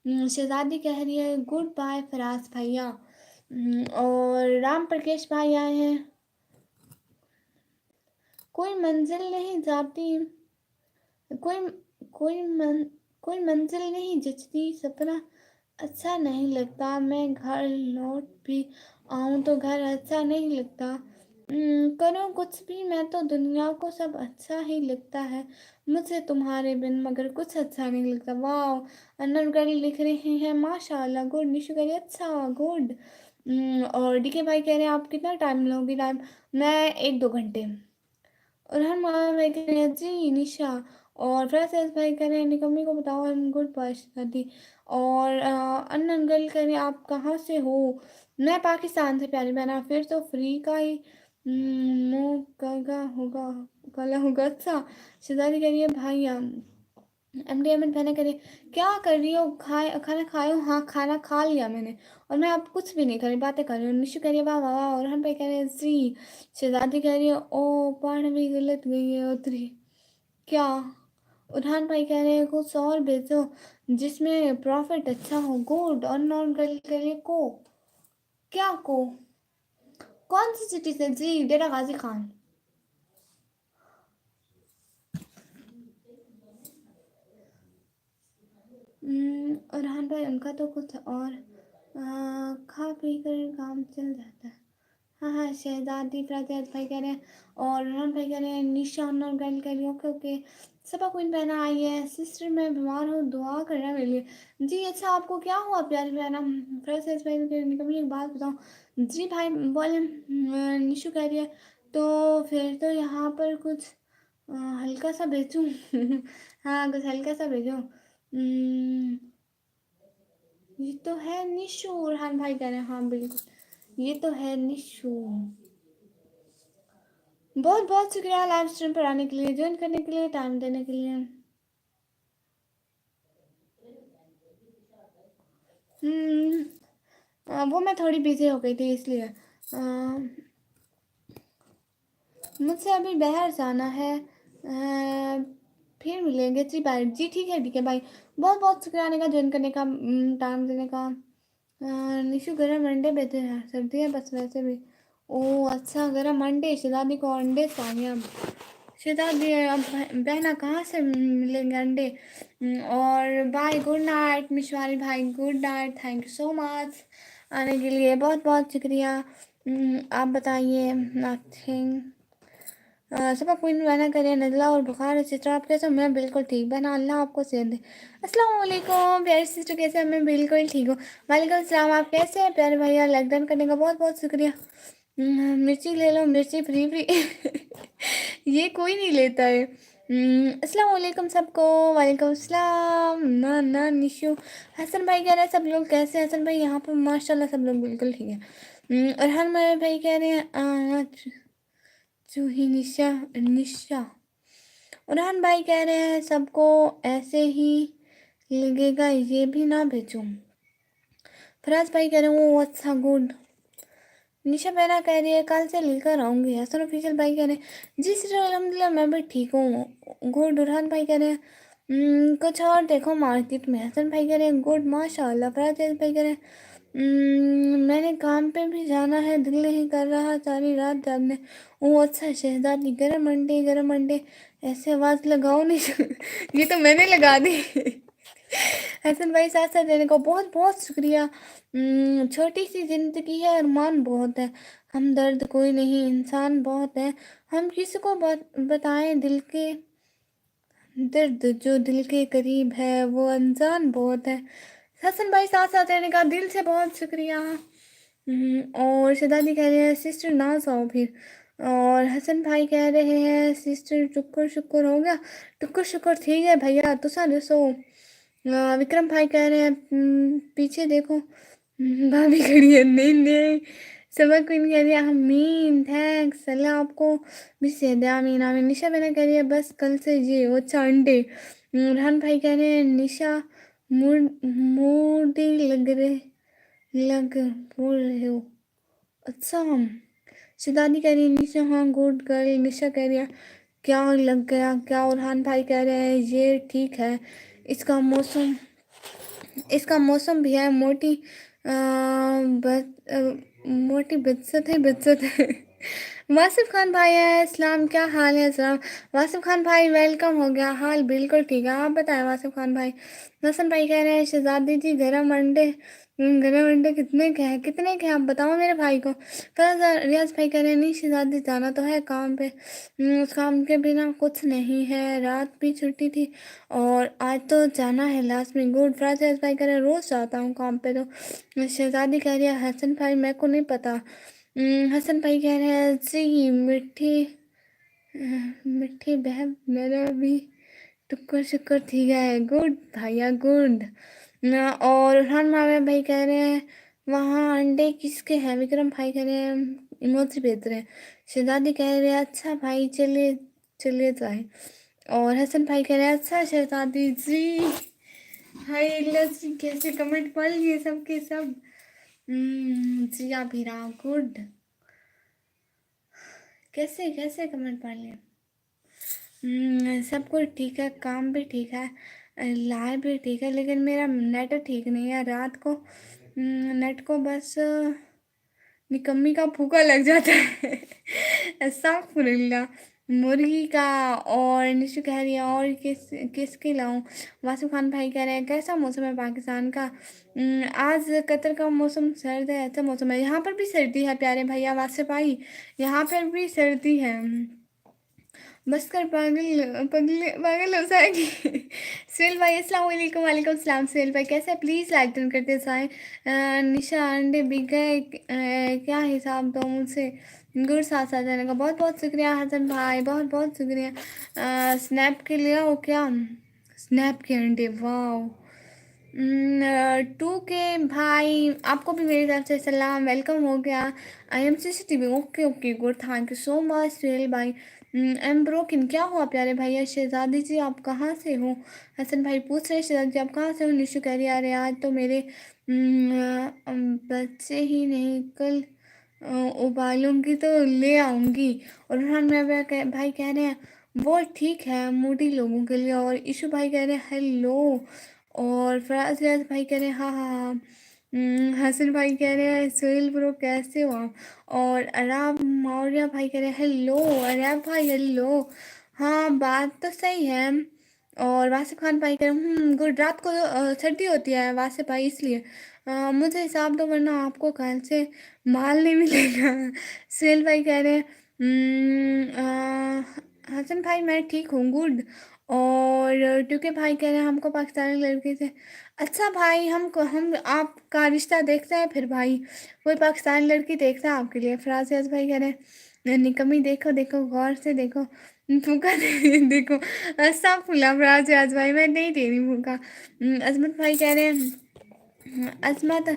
शहजादी कह रही है गुड बाय फराज भैया। और राम प्रकेश भाई आए हैं, कोई मंजिल नहीं जाती, कोई कोई मन कोई मंजिल नहीं जचती, सपना अच्छा नहीं लगता, मैं घर लौट भी आऊँ तो घर अच्छा नहीं लगता। करो कुछ भी मैं तो दुनिया को सब अच्छा ही लगता है, मुझे तुम्हारे बिन मगर कुछ अच्छा नहीं लगता, वाह। अनरगढ़ लिख रहे हैं माशाल्लाह, गुड। निशु कह रही है अच्छा गुड। और डीके भाई कह रहे हैं आप कितना टाइम लोगे? टाइम मैं 1-2 घंटे। और हम भाई कह रहे हैं जी निशा। और फैसल भाई कह रहे हैं निकम्मी को बताओ हम गुड बाय शादी। और अन्न अंकल कह रहे हैं आप कहाँ से हो? मैं पाकिस्तान से प्यारी बहना, फिर तो फ्री का ही मुँह कगा होगा, कला होगा, अच्छा। शहजादी कह रही है भाई एमडी अहमद बहना कह रही है क्या कर रही हो? खाना खाए हो? हाँ खाना खा लिया मैंने, और मैं अब कुछ भी नहीं कर रही, बातें कर रही हूँ। निशु कह रही है वाह वाह वाह। और हम पे कह रहे हैं जी। शहजादी कह रही है ओ पढ़ भी गलत गई है उतरी क्या? उठान भाई कह रहे हैं कुछ और भेजो जिसमें प्रॉफिट अच्छा हो, गुड। और नॉन गर्ल के लिए को, क्या को, कौन सी सिटी से? जी डेरा गाजी खान। उरहान भाई उनका तो कुछ और खा पी कर काम चल जाता है। हाँ हाँ शहजादी फराज भाई कह रहे हैं। और उरहान भाई कह रहे हैं निशान और गर्ल कह रही है ओके ओके। सबा क्वीन बहना आई है, सिस्टर मैं बीमार हूँ दुआ करना मेरे लिए। जी अच्छा आपको क्या हुआ प्यारी बहना? फराज भाई कभी एक बात बताओ। जी भाई बोले निशु कह रही है तो फिर तो यहाँ पर कुछ हल्का सा भेजूँ। हाँ कुछ हल्का सा भेजो। ये तो है निशु। उरहान भाई कह रहे हैं हाँ बिल्कुल ये तो है निशु। बहुत बहुत शुक्रिया लाइव स्ट्रीम पर आने के लिए, ज्वाइन करने के लिए, टाइम देने के लिए। वो मैं थोड़ी बिजी हो गई थी इसलिए। मुझसे अभी बाहर जाना है, फिर मिलेंगे जी बाय। जी ठीक है भाई। बहुत बहुत शुक्रिया आने का, ज्वाइन करने का, टाइम देने का। निशु गरम अंडे बेचे हैं, सर्दी है बस वैसे भी। ओ अच्छा गरम अंडे, शहजादी को अंडे चाहिए अब। शहजादी अब बहना कहाँ से मिलेंगे अंडे? और बाय, गुड नाइट मिशवारी भाई, good night, thank you so much आने के लिए, बहुत बहुत शुक्रिया। आप बताइए नथिंग। सबक क्वीन बहना करिए नजला और बुखार है सिस्टर आप कैसे हो? मैं बिल्कुल ठीक बहना, अल्लाह आपको सेहत दे। अस्सलाम वालेकुम प्यारी सिस्टर कैसे हैं? मैं बिल्कुल ठीक हूँ। वालेकुम सलाम, आप कैसे हैं प्यारे भैया? लाइक डन करने का बहुत बहुत शुक्रिया। मिर्ची ले लो, मिर्ची फ्री फ्री। ये कोई नहीं लेता है। अस्सलाम वालेकुम सबको। वालेकुम अस्सलाम। ना ना निशु। हसन भाई कह रहे हैं सब लोग कैसे हैं? हसन भाई यहाँ पर माशाल्लाह सब लोग बिल्कुल ठीक है। अरहान मेरे भाई कह रहे हैं जूही निशा निशा। अरहान भाई कह रहे हैं सबको ऐसे ही लगेगा, ये भी ना भेजो। फराज भाई कह रहे हैं ओ अच्छा गुड। निशा पहना कह रही है कल से लेकर आऊंगी। हसन ऑफिशियल भाई कह रहे हैं जी सर अल्हम्दुलिल्लाह मैं भी ठीक हूँ। गुड। उरहान भाई कह रहे हैं कुछ और देखो मार्केट में। हसन भाई कह रहे हैं गुड माशाल्लाह। फराज भाई कह रहे हैं मैंने काम पे भी जाना है, दिल नहीं कर रहा सारी रात जागने। ओ अच्छा शहजादी गरम अंडे ऐसे आवाज़ लगाओ नहीं। ये तो मैंने लगा दी। हसन भाई साथ साथ देने को बहुत बहुत शुक्रिया। छोटी सी जिंदगी है, अरमान बहुत है, हम दर्द कोई नहीं, इंसान बहुत है। हम किसी को बताएं दिल के दर्द, जो दिल के करीब है वो अनजान बहुत है। हसन भाई साथ साथ रहने का दिल से बहुत शुक्रिया। और शदादी कह रहे हैं सिस्टर ना जाओ फिर। और हसन भाई कह रहे हैं सिस्टर शुक्र शुक्र हो गया। टुक्कर शुक्र ठीक है भैया तुसा दसो। विक्रम भाई कह रहे हैं पीछे देखो भाभी खड़ी है। नहीं नहीं। सबक क्वीन कह रही है आमीन थैंक्स अल्लाह आपको भी सेहद आमीन आमीन। निशा मैंने कह रही है बस कल से ये वो अच्छा अंडे। रेहान भाई कह रहे हैं निशा मूडी लग बोल रहे हो। अच्छा शिदानी कह रही है निशा हाँ गुड गर्ल। निशा कह रही है क्या लग गया क्या? उरहान भाई कह रहे हैं ये ठीक है, इसका मौसम इसका मौसम भी है। मोटी बचत है। वासिफ खान भाई है इस्लाम क्या हाल है? सलाम वासिफ खान भाई वेलकम हो गया। हाल बिल्कुल ठीक है, आप बताएं वासिफ खान भाई। हसन भाई कह रहे हैं शहजादी जी गरम अंडे कितने के हैं आप बताओ मेरे भाई को। फिर रियाज भाई कह रहे हैं नहीं शहजादी जाना तो है काम पे, उस काम के बिना कुछ नहीं है, रात भी छुट्टी थी और आज तो जाना है लास्ट में। गुड। फराज भाई कह रहे हैं रोज जाता हूँ काम पे। तो शहजादी कह रही है हसन भाई मेरे को नहीं पता। हसन भाई कह रहे हैं जी मिठी बहन मेरा भी टुक्कर शुक्र ठीक है। गुड भैया गुड। और उरहान मावे भाई कह रहे हैं वहाँ अंडे किसके हैं? विक्रम भाई कह रहे हैं इमोजी भेज रहे हैं। शहजादी कह रहे हैं अच्छा भाई चलिए चलिए जाए। और हसन भाई कह रहे हैं अच्छा शहजादी जी। हाय अल्लाह जी कैसे कमेंट पढ़ लिए सबके सब। जी आप ही रहा गुड। कैसे कैसे कमेंट पढ़ लिए? सब कुछ ठीक है, काम भी ठीक है, लाइव भी ठीक है, लेकिन मेरा नेट ठीक नहीं है। रात को नेट को बस निकम्मी का फूका लग जाता है। अस्तगफुरुल्लाह। मुर्गी का। और निशु कह रही है और किसके लाऊं? वासिफ खान भाई कह रहे हैं कैसा मौसम है पाकिस्तान का? आज कतर का मौसम सर्द है, अच्छा मौसम है। यहाँ पर भी सर्दी है प्यारे भैया वासिफ भाई, यहाँ पर भी सर्दी है। बस कर पागल पगले पागल हो जाएगी। सुहेल भाई अस्सलाम वालेकुम। वालेकुम सलाम। सुहेल भाई कैसे है? प्लीज़ लाइक डन करते जाएं। निशा अंडे बिक गए क्या हिसाब दो मुझसे। गुड साथ साथ जाने का बहुत बहुत शुक्रिया हसन भाई, बहुत बहुत शुक्रिया। स्नैप के लिए हो क्या? स्नैप के अंडे वाह। टू के भाई आपको भी मेरी तरफ से सलाम, वेलकम हो गया। I am CCTV okay okay good thank you so much Suhail भाई। एम ब्रोकिन क्या हुआ प्यारे भैया? शहजादी जी आप कहाँ से हो? हसन भाई पूछ रहे शहजादी जी आप कहाँ से हो? निशु कह रही अरे आज तो मेरे बच्चे ही नहीं कल उबालूंगी तो ले आऊंगी। और रुहान मेरा भाई कह रहे हैं वो ठीक है मूडी लोगों के लिए। और इशू भाई कह रहे हैं हेलो। और फराज रियाज भाई कह रहे हैं हाँ हाँ हाँ। हसन भाई कह रहे हैं सोहेल ब्रो कैसे हो आप? और अराब मौर्य भाई कह रहे हैं हेलो। अराब भाई हेलो। हाँ बात तो सही है। और वासिफ खान भाई कह रहे हैं गुड। रात को सर्दी होती है वासिफ भाई इसलिए मुझे हिसाब दो वरना आपको कल से माल नहीं मिलेगा। सुहेल भाई कह रहे हैं हसन भाई मैं ठीक हूँ, गुड। और क्योंकि भाई कह रहे हैं हमको पाकिस्तानी लड़के से। अच्छा भाई, हम आपका रिश्ता देखते हैं फिर भाई। कोई पाकिस्तानी लड़की देखता है आपके लिए। फराज भाई कह रहे हैं निकम्मी, देखो देखो गौर से देखो, फूका देखो। सब फुला फराज भाई, मैं नहीं दे रही फूका। अजमत भाई कह रहे हैं अजमत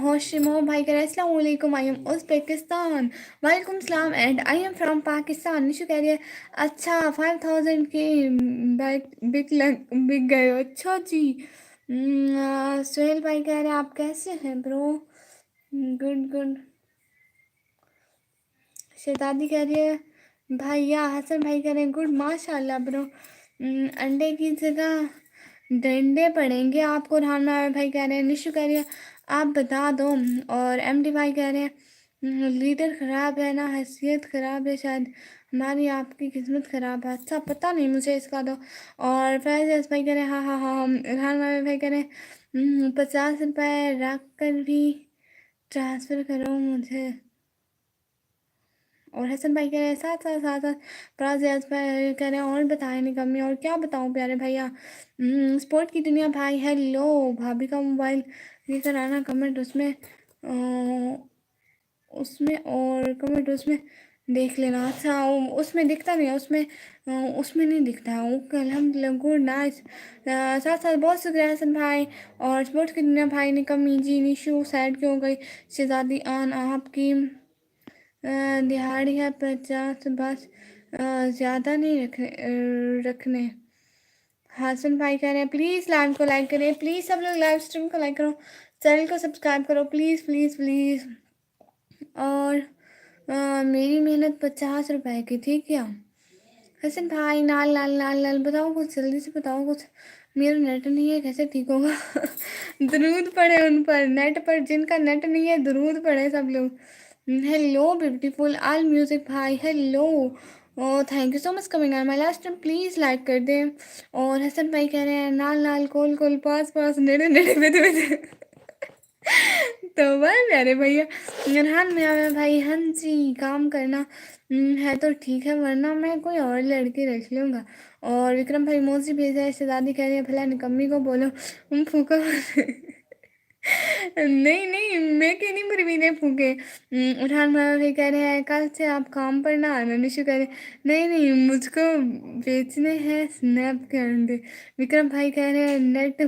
होशिमो भाई कह रहे हैं अस्सलाम वालेकुम, आई एम उज़्बेकिस्तान। वालेकुम सलाम and I am from Pakistan. Nishu कह रही है अच्छा 5000 के बैग बिक गए हो, अच्छा जी। सुहेल भाई कह रहे हैं आप कैसे हैं ब्रो, गुड गुड। शहजादी कह रही है भैया। हसन भाई कह रहे हैं गुड माशाल्लाह ब्रो। अंडे की जगह डंडे पड़ेंगे आपको। राना भाई कह रहे हैं। निशु कह रही है आप बता दो। और एमडी भाई कह रहे हैं लीडर ख़राब है ना, हैसियत ख़राब है शायद, हमारी आपकी किस्मत ख़राब है। अच्छा पता नहीं मुझे इसका तो। और फैज़ भाई कह रहे हैं हाँ हाँ हाँ। राना भाई कह रहे हैं 50 रुपये रख कर भी ट्रांसफ़र करो मुझे। और हसन भाई कह रहे हैं साथ साथ साथ साथ। फराज भाई कह रहे हैं और बताएं निकम्मी, और क्या बताऊं प्यारे भैया। स्पोर्ट की दुनिया भाई, हेलो भाभी का मोबाइल लेकर आना, कमेंट उसमें उसमें और कमेंट उसमें देख लेना। अच्छा उसमें दिखता नहीं है, उसमें उसमें नहीं दिखता है। ओके अल्हम्दुलिल्लाह, गुड नाइस। साथ साथ बहुत शुक्रिया हसन भाई। और स्पोर्ट्स की दुनिया भाई निकम्मी जी। निशु सैड क्यों गई शहजादी आन आपकी दिहाड़ी है 50 बस, ज़्यादा नहीं रखने। हासन भाई कह रहे हैं प्लीज़ लाइव को लाइक करें, प्लीज़ सब लोग लाइव स्ट्रीम को लाइक करो, चैनल को सब्सक्राइब करो प्लीज़ प्लीज़ प्लीज़। और मेरी मेहनत 50 रुपए की थी क्या। हसन भाई नाल नाल नाल नाल बताओ कुछ, जल्दी से बताओ कुछ। मेरा नेट नहीं है कैसे ठीक होगा। दरूद पड़े उन पर, नेट पर जिनका नेट नहीं है दरूद पड़े सब लोग। हेलो ब्यूटीफुल ऑल म्यूजिक भाई, hello. Oh thank you so much coming on my last time, please like कर दें। और हसन भाई कह रहे हैं नाल नाल कोल कोल पास पास नेड़े नेड़े बेदे बेदे। तो भाई प्यारे भैया। नरहान में भाई हाँ जी काम करना है तो ठीक है, वरना मैं कोई और लड़के रख लूँगा। और विक्रम भाई मोजी भेजा है। शहजादी कह रही है भला निकम्मी को बोलो फूका। नहीं नहीं मैं क्यों नहीं परवीने फूके। उठान भाई कह रहे हैं कल से आप काम पर ना आना। निशु कह रहे नहीं नहीं मुझको बेचने हैं स्नैप के अंडे। विक्रम भाई कह रहे हैं नेट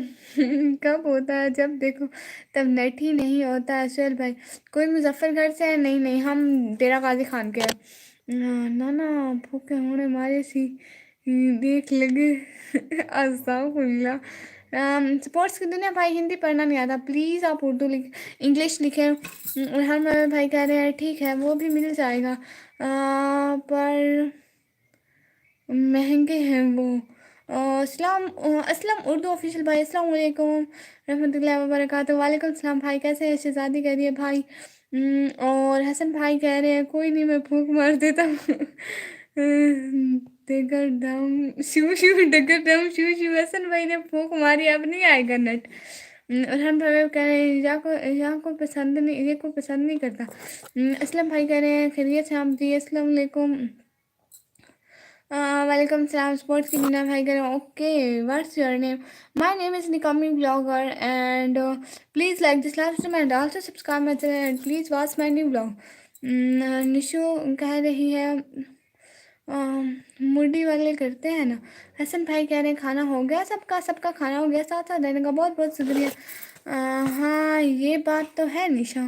कब होता है, जब देखो तब नेट ही नहीं होता है। सुहेल भाई कोई मुजफ्फरगढ़ से है, नहीं नहीं हम डेरा गाजी खान के हैं। ना ना भूखे होने मारे सी देख लगे। अस्तगफुरुल्लाह। स्पोर्ट्स की दुनिया भाई हिंदी पढ़ना नहीं आता, प्लीज़ आप उर्दू लिख इंग्लिश लिखें। हम भाई कह रहे हैं ठीक है वो भी मिल जाएगा, पर महंगे हैं वो। अस्सलाम उर्दू ऑफिशियल भाई, अस्सलाम वालेकुम रहमतुल्लाहि व बरकातहू। वालेकुम सलाम भाई, कैसे हैं शहजादी कह रही है भाई। और हसन भाई कह रहे हैं कोई नहीं मैं फूंक मार देता हूँ। डगर डम शू शू डगर डम शू शू। हसन भाई ने फूंक मारी, अब नहीं आएगा नेट। और हम भाई कह रहे हैं यहाँ को पसंद नहीं, ये को पसंद नहीं करता। असलम भाई कह रहे हैं खैरियत से आप जी, अस्सलाम वालेकुम। वालेकुम सलाम। स्पोर्ट्स की दुनिया भाई करें okay. What's your name, my name is निकम्मी blogger and please like this live stream and also subscribe my channel and please watch my new blog. Nishu कह रही है मुर्डी वाले करते हैं ना। हसन भाई कह रहे हैं खाना हो गया सबका, सबका खाना हो गया, साथ साथ रहने का बहुत बहुत शुक्रिया। हाँ ये बात तो है Nisha.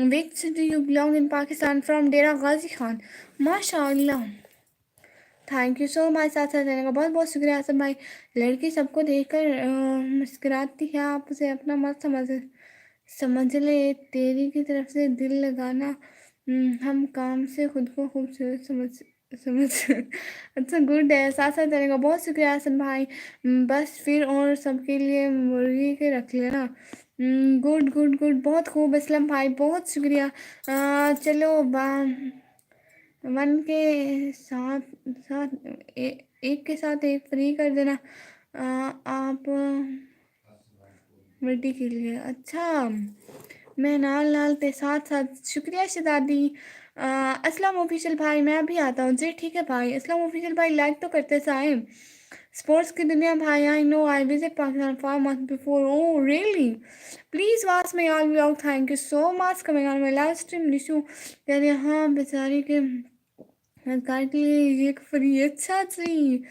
Which do you belong in Pakistan, from Dera Ghazi Khan, माशाल्लाह। थैंक यू सो मच, साथ साथ रहने का बहुत बहुत शुक्रिया हसन भाई। लड़की सबको देखकर मुस्कुराती है, आप उसे अपना मत समझ ले, तेरी की तरफ से दिल लगाना हम काम से खुद को खूबसूरत समझ समझ। अच्छा गुड है, साथ साथ रहने का बहुत शुक्रिया हसन भाई। बस फिर और सबके लिए मुर्गी के रख लेना। गुड गुड गुड बहुत खूब असलम भाई, बहुत शुक्रिया। चलो वन के साथ साथ एक के साथ एक फ्री कर देना। आप मल्टी के लिए अच्छा, मैं नाल नाल ते साथ साथ शुक्रिया शहजादी। असलम ऑफिशियल भाई, मैं अभी आता हूँ जी। ठीक है भाई। असलम ऑफिशियल भाई, लाइक तो करते साहिब। स्पोर्ट्स की दुनिया भाई, I know I visit Pakistan 5 months before. Oh really? Please watch my all vlog, thank you so much coming on my live stream. Nishu कह रही है हाँ बेचारी के कार के लिए ये फ्री। अच्छा जी।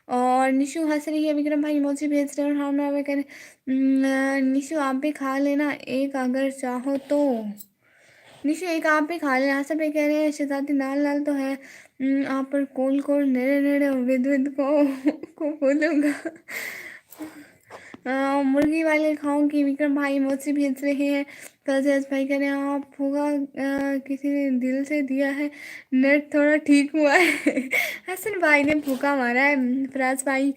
और निशु हंस रही है, विक्रम भाई इमोजी भेज रहे हैं। और हाँ मैं कह रहे निशु आप भी खा लेना एक अगर चाहो तो। निशु एक आप भी खा लेना। सब ये कह रहे हैं शहजादी लाल लाल तो है। आप पर कोल कोल नेड़े नेड़े विद विद को बोलूँगा। मुर्गी वाले खाऊंगी। विक्रम भाई इमोजी भेज रहे हैं। फराज भाई कह रहे हैं आप होगा किसी ने दिल से दिया है, नेट थोड़ा ठीक हुआ है। हसन भाई ने भूखा मारा है। फराज भाई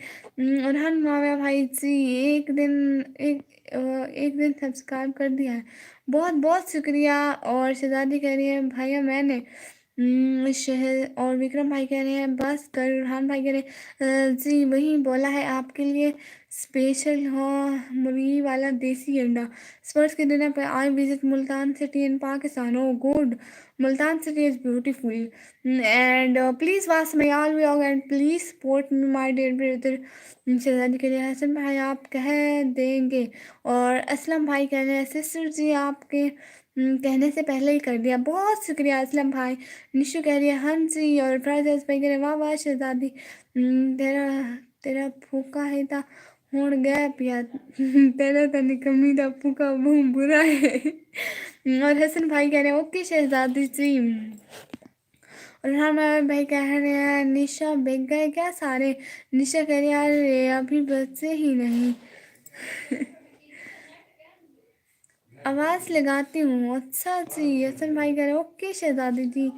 और हन माविया भाई जी एक दिन सब्सक्राइब कर दिया है, बहुत बहुत शुक्रिया। और शहजादी कह रही है भैया मैंने शहर। और विक्रम भाई कह रहे हैं बस कर। रुहान भाई कह रहे हैं जी वही बोला है आपके लिए स्पेशल हो मुर्गी वाला देसी अंडा। स्पर्स के डिनर पे I visit Multan city in Pakistan. Oh good. Multan city is beautiful and please watch my all vlog and please support me my dear brother. Shahzadi के लिए हसन भाई आप कह देंगे। और असलम भाई कह रहे हैं सिस्टर जी आपके कहने से पहले ही कर दिया, बहुत शुक्रिया असलम भाई। निशु कह रही है हाँ जी। और फराज भाई कह रहे हैं वाह वाह शहजादी तेरा तेरा फूका है था हुण गया पिया। तेरा तो निकम्मी दा फूका बहुत बुरा है। और हसन भाई कह रहे हैं ओके शहजादी जी। और हमारे भाई कह रहे हैं निशा बिक गए क्या सारे। निशा कह रही है अरे अभी बच्चे ही नहीं। आवाज़ लगाती हूँ। अच्छा जी। हसन भाई कह रहे हैं ओके शहजादी जी।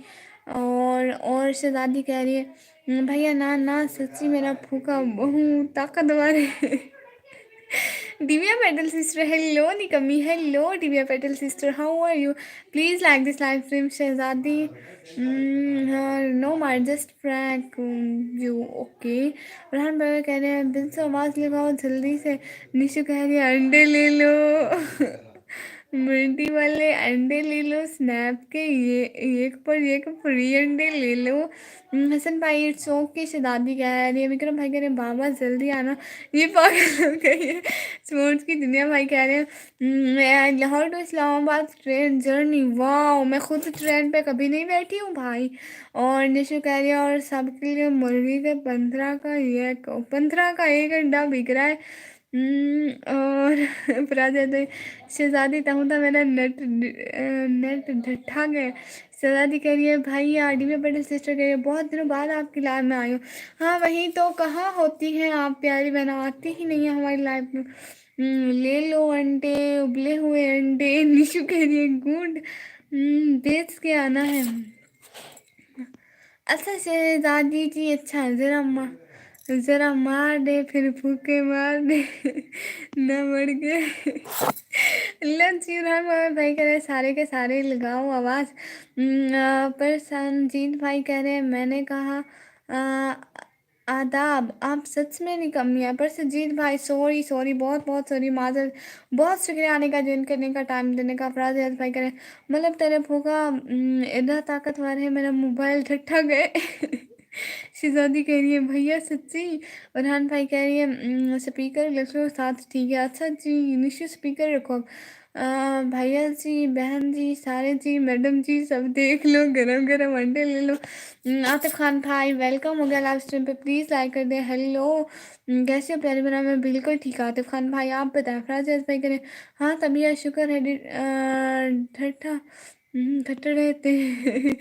और शहजादी कह रही है भैया ना ना सच्ची मेरा फूका बहुत ताकतवर है। दिव्या पेटल सिस्टर हेलो निकम्मी। Hello Divya Patel sister, how are you? Please like this live stream Shahzadi. No मार just frank you okay. Rehan भाई कह रहे हैं दिल से आवाज़ लगाओ जल्दी से। निशु कह रही है अंडे ले लो। मिर्ची वाले अंडे ले लो स्नैप के, ये एक पर एक फ्री अंडे ले लो। हसन भाई इट्स ओके शहजादी कह रही है। विक्रम भाई कह रहे हैं बाबा जल्दी आना, ये पागल हो गई है। स्पोर्ट्स की दुनिया भाई कह रहे हैं Lahore to Islamabad train journey, वाह मैं खुद ट्रेन पे कभी नहीं बैठी हूँ भाई। और निशु कह रही है और सबके लिए मुर्गी के 15 का एक अंडा बिक रहा है। और फराज शहजादी तहूँ मेरा नेट ढट्ठा गए। शहजादी कह रही है भाई आरडी में बड़े सिस्टर कह रही है बहुत दिनों बाद आपकी लाइफ में आई हूँ। हाँ वही तो, कहाँ होती हैं आप प्यारी बहन, आती ही नहीं है हमारी लाइफ में। ले लो अंडे, उबले हुए अंडे। निशु कह रही है गुड बेच के आना है। अच्छा शहजादी जी अच्छा है, ज़रा मार दे फिर फूके मार दे। न मर गए। लंच यूरान भाई कह रहे हैं सारे के सारे लगाओ आवाज़। पर संजीत भाई कह रहे हैं मैंने कहा आदाब आप सच में निकम्मी है। पर संजीत भाई सॉरी सॉरी बहुत बहुत सॉरी माजर। बहुत शुक्रिया आने का, ज्वाइन करने का, टाइम देने का। फराज भाई कह रहे हैं मतलब तेरे फूका इतना ताकतवर है मेरा मोबाइल ठट्ठा गए। शहजादी कह रही है भैया सच्ची। फरहान भाई कह रही है स्पीकर रखो साथ ठीक है। अच्छा जी निशु स्पीकर रखो अब। भैया जी बहन जी सारे जी मैडम जी सब देख लो गरम गरम अंडे ले लो। आतिफ खान भाई वेलकम हो गया लाइव स्ट्रीम पे, प्लीज़ लाइक कर दें। हेलो कैसे हो प्यारे बना, मैं बिल्कुल ठीक है। आतिफ खान भाई आप बताएं। फराज भाई करें हाँ तभी शुक्र है ठट्ठा खट्टर रहते हैं।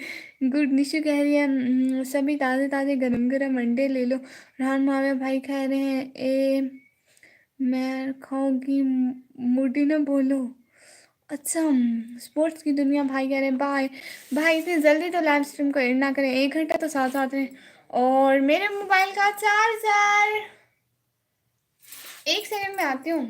गुड। निशु कह रही है सभी ताज़े ताज़े गरम गरम अंडे ले लो। रान मावे भाई कह रहे हैं मैं खाऊंगी मोटी ना बोलो। अच्छा स्पोर्ट्स की दुनिया भाई कह रहे हैं बाय। भाई इतनी जल्दी तो लाइव स्ट्रीम को एंड ना करें, 1 घंटा तो साथ साथ रहें। और मेरे मोबाइल का चार्जर 1 सेकंड में आती हूँ।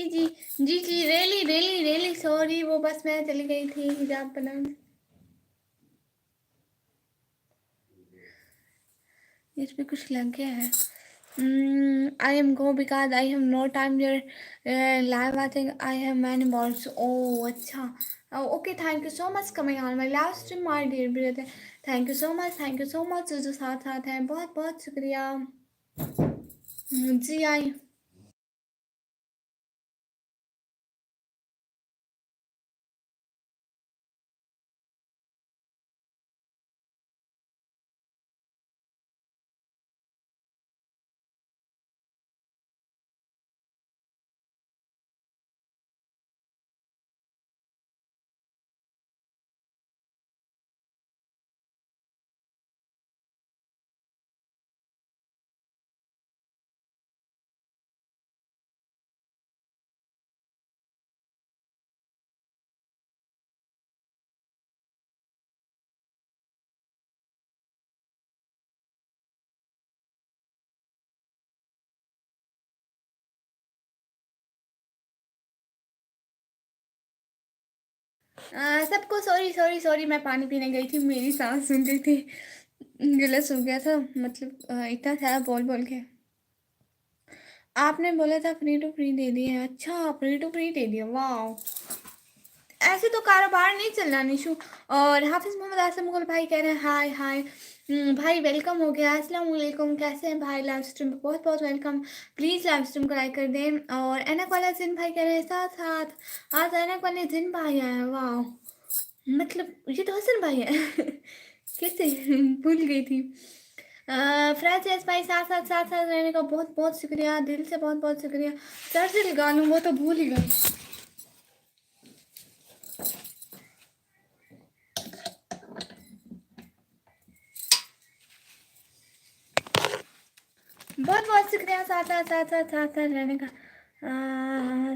जी जी जी, रियली रियली रियली सॉरी, वो बस मैं चली गई थी हिजाब बनाने। इस पे कुछ लग गया है। I am go because I have no time your live. I think I have many balls. Oh, अच्छा. Oh, okay, thank you so much coming on my live stream, my dear brother. Thank you so much जो साथ साथ हैं, बहुत बहुत शुक्रिया। जी आई। सबको सॉरी सॉरी सॉरी, मैं पानी पीने गई थी, मेरी सांस सूख गई थी, गला सूख गया था, मतलब इतना सारा बोल बोल के। आपने बोला था फ्री टू फ्री दे दिए। अच्छा, फ्री टू फ्री दे दिया, वाह। ऐसे तो कारोबार नहीं चल रहा निशु। और हाफिज मोहम्मद आसिम मुगल भाई कह रहे हैं हाय हाय। भाई वेलकम हो गया, अस्सलाम वालेकुम, कैसे हैं भाई? लाइव स्ट्रीम पे बहुत बहुत वेलकम। प्लीज़ लाइव स्ट्रीम को लाइक कर दें। और एनक वाला जिन भाई कह रहे हैं साथ साथ। आज एनक वाले जिन भाई आए हैं, वाह। मतलब ये तो हसन भाई है। कैसे भूल गई थी। फ्रेंड्स भाई, साथ साथ साथ साथ रहने का बहुत बहुत शुक्रिया, दिल से बहुत बहुत शुक्रिया। सर से लगा लूँ, वो तो भूल ही गई। बहुत बहुत शुक्रिया साथ साथ साथ साथ साथ साथ रहने का।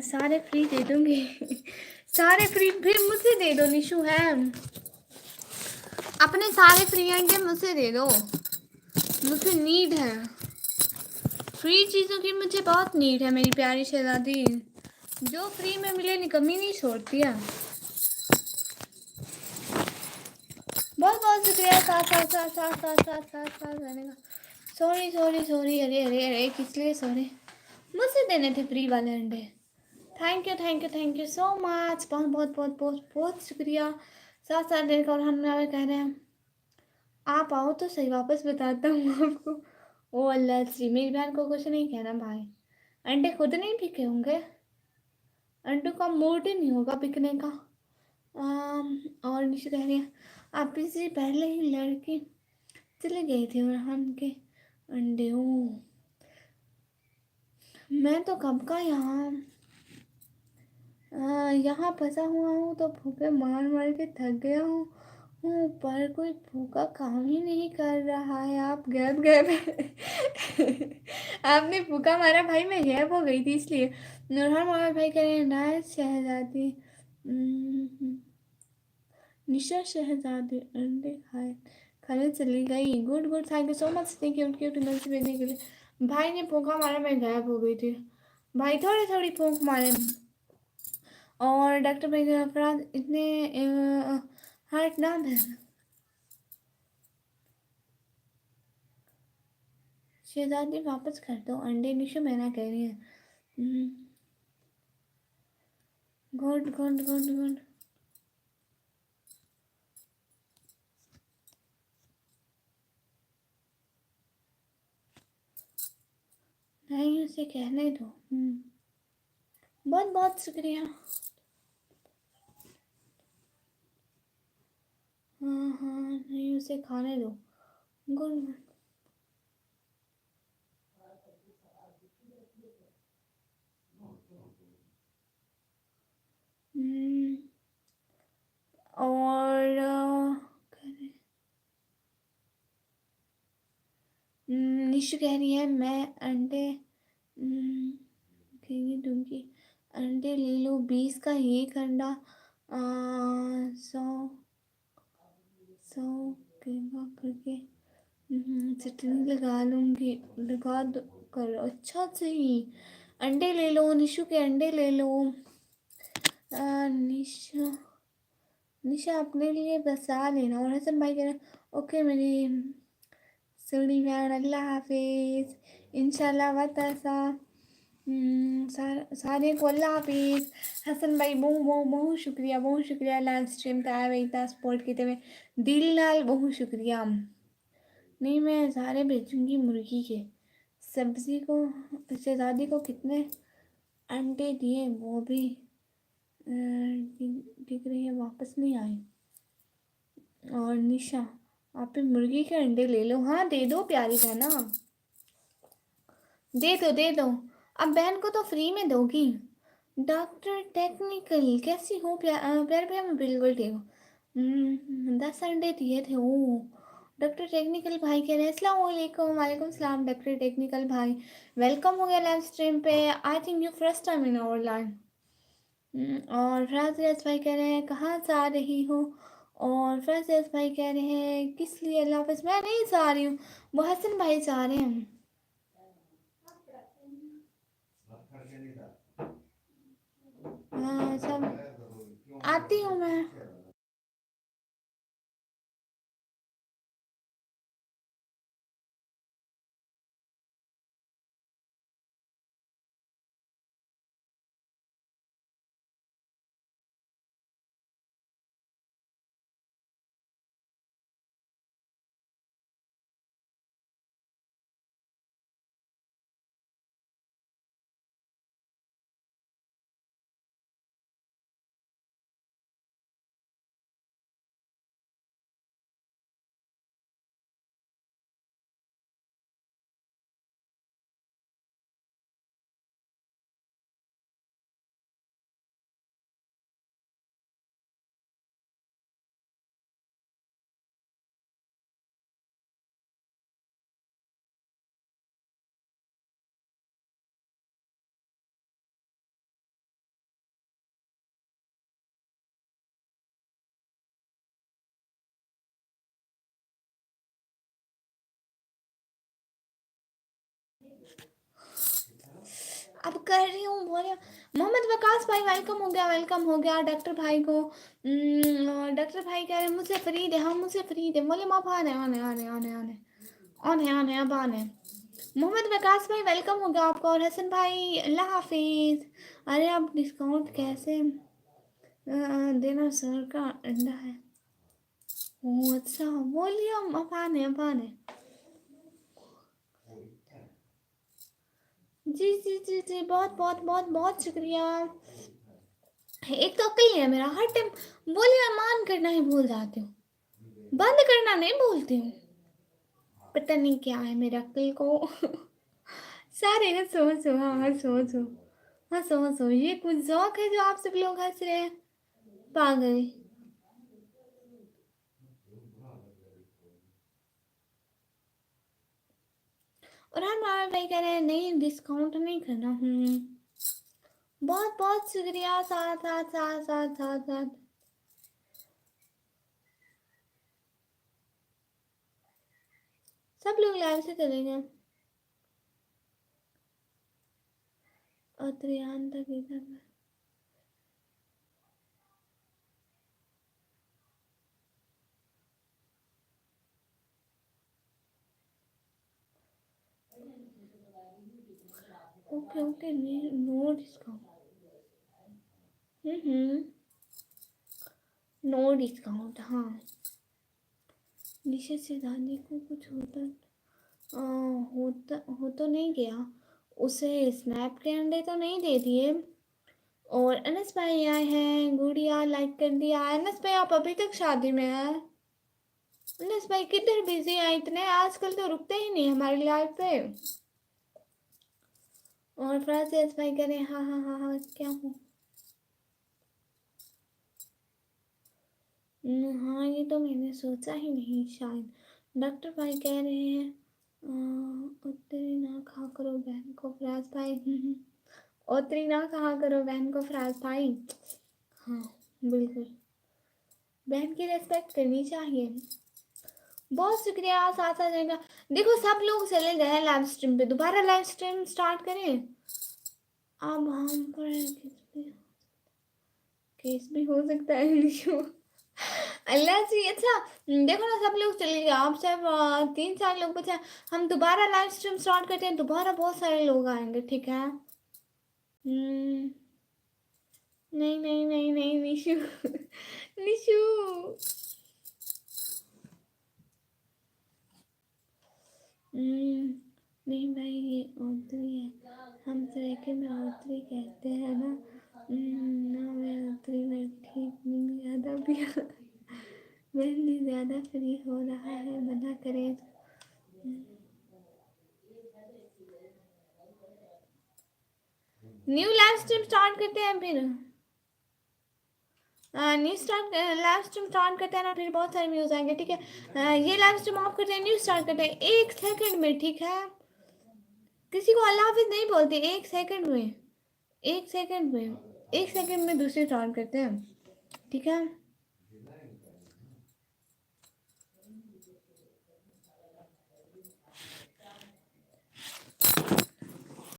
सारे फ्री दे दूंगी। सारे फ्री फिर मुझसे दे दो निशु है। अपने सारे फ्री आएंगे, मुझसे दे दो, मुझे नीड है फ्री चीज़ों की, मुझे बहुत नीड है मेरी प्यारी शहजादी। जो फ्री में मिले निकम्मी नहीं छोड़ती है। बहुत बहुत शुक्रिया साथ साथ साथ साथ साथ साथ साथ साथ रहने का। सॉरी सॉरी सॉरी, अरे अरे अरे, किस लिए सॉरी? मुझसे देने थे फ्री वाले अंडे। Thank you thank you thank you so much, बहुत बहुत बहुत बहुत बहुत शुक्रिया। साथ साथ देर और हम कह रहे हैं आप आओ तो सही, वापस बताता हूँ आपको। ओ अल्लाह जी, मेरी बहन को कुछ नहीं कहना भाई, अंडे खुद नहीं बिके होंगे, अंडों का मूड ही नहीं होगा बिकने का। और नीचे कह रही है आप से पहले ही लड़की चले गई थी और हम के अंडे। ओ मैं तो कब का यहाँ फंसा हुआ हूँ, तो भूखे मार मार के थक गया हूँ पर कोई भूखा काम ही नहीं कर रहा है। आप गैप गैप आपने भूखा मारा भाई, मैं गैप हो गई थी इसलिए। नूरहान मोहम्मद भाई कह रहे हैं नाइस शहजादी। निशा शहजादी अंडे खाए खाने चली गई। Good good, thank you so much, thank you cute emoji भेजने के लिए। भाई ने भूखा मारा, मैं गायब हो गई थी। भाई थोड़ी थोड़ी फूंक मारे। और डॉक्टर भाई अफराज इतने हार्ट ना है। शहजादी वापस कर दो अंडे, निशो मैना कह रही है। Good good good good. नहीं उसे कहने दो। बहुत बहुत शुक्रिया। हाँ हाँ, नहीं उसे खाने दो। गुड। और निशु कह रही है मैं अंडे दूंगी। अंडे ले लो, 20 का एक अंडा 100 100 करके चटनी लगा लूँगी, लगा दो करो। अच्छा सही, अंडे ले लो, निशु के अंडे ले लो। निशा, निशा अपने लिए बसा लेना। और हसन भाई कह रहे ओके मेरी सुनी बहन, अल्लाह हाफिज, इंशाल्लाह वतसा। सारे को अल्लाह हाफिज। हसन भाई बहुत शुक्रिया, बहुत शुक्रिया लाइव स्ट्रीम पे आए हुए इतना सपोर्ट किए हुए दिल नाल, बहुत शुक्रिया। नहीं मैं सारे बेचूंगी मुर्गी के। सब्जी को शहजादी को कितने अंडे दिए वो भी दिख रही है, वापस नहीं आए। और निशा आप भी मुर्गी के अंडे ले लो। हाँ दे दो प्यारी बहना, दे दो दे दो। अब बहन को तो फ्री में दोगी। डॉक्टर टेक्निकल कैसी हो प्यार भैया? मैं बिल्कुल ठीक हूँ। 10 अंडे दिए थे। ओ डॉक्टर टेक्निकल भाई कह रहे हैं अस्सलाम वालेकुम। वालेकुम सलाम डॉक्टर टेक्निकल भाई, वेलकम हो गया लाइव स्ट्रीम पे। I think you first time in our live. और फराज भाई कह रहे हैं कहाँ से आ रही हो? और फराज भाई कह रहे हैं किस लिए? अल्लाह हाफ़िज़। मैं नहीं जा रही हूँ, वो हसन भाई जा रहे हैं। हाँ सब आती हूँ मैं। अब कर रही हूँ बोले। मोहम्मद वकास भाई वेलकम हो गया, वेलकम हो गया डॉक्टर भाई को। डॉक्टर भाई कह रहे हैं मुझे फ्री दे, हाँ मुझे फ्री दे। बोले अब आने आने आने आने आने आने आने अब आने। मोहम्मद वकास भाई वेलकम हो गया आपका। और हसन भाई अल्लाह हाफिज। अरे आप डिस्काउंट कैसे देना सर का अंडा है? ओह अच्छा बोलिए, अब आने अब आने। जी जी जी जी बहुत बहुत बहुत बहुत शुक्रिया। एक तो अक्ल नहीं है मेरा, हर टाइम बोलिए मान करना ही भूल जाती हूँ, बंद करना नहीं भूलती हूँ। पता नहीं क्या है मेरा अक्ल को। सारे हंसो हंसो, हाँ हंसो हंसो, हंसो हंसो। ये कुछ जौक है जो आप सब लोग हंस रहे हैं, पागल। और हम भाई कह रहे हैं नहीं डिस्काउंट नहीं करना। बहुत बहुत शुक्रिया। साथ साथ साथ साथ साथ साथ सब लोग लाइव से चलेंगे। और त्रियान तक इधर। Okay okay no discount. No discount. हाँ निशा से दादी को कुछ होता हो तो नहीं गया, उसे स्नैप के अंडे तो नहीं दे दिए। और अनस भाई आए हैं, गुड़िया लाइक कर दिया। अनस भाई आप अभी तक शादी में हैं? अनस भाई किधर बिजी हैं इतने, आजकल तो रुकते ही नहीं हमारी लाइफ पे। और फ्रांसिस भाई कह रहे हैं हाँ हाँ हाँ हाँ क्या हूँ। हाँ ये तो मैंने सोचा ही नहीं शायद। डॉक्टर भाई कह रहे हैं उतरी ना खा करो बहन को फराज भाई। उतरी ना खा करो बहन को फराज भाई। हाँ बिल्कुल, बहन की रेस्पेक्ट करनी चाहिए। बहुत शुक्रिया। साथ साथ रहेगा। देखो सब लोग चले गए लाइव स्ट्रीम पे, दोबारा लाइव स्ट्रीम स्टार्ट करें? अब हम पर केस भी हो सकता है निशु। अल्लाह जी। अच्छा देखो ना, सब लोग चले गए, आप सब 3-4 लोग बचे हैं। हम दोबारा लाइव स्ट्रीम स्टार्ट करते हैं, दोबारा बहुत सारे लोग आएंगे, ठीक है। नहीं नहीं नहीं नहीं निशु। निशु नहीं भाई, ये औतरी है, हम सरेके में औतरी कहते हैं ना। ना मैं औतरी में ठीक नहीं, ज़्यादा भी मैंने ज़्यादा फ्री हो रहा है, मना करें। न्यू लाइव स्ट्रीम स्टार्ट करते हैं फिर। New start live stream start करते हैं ना, फिर बहुत सारे व्यूज आएंगे, ठीक है। ये लाइव स्ट्रीम ऑफ करते हैं, न्यू स्टार्ट करते हैं 1 सेकंड में, ठीक है। किसी को अल्लाह हाफिज नहीं बोलते, 1 सेकंड में, 1 सेकंड में, 1 सेकंड में दूसरे स्टार्ट करते हैं, ठीक है।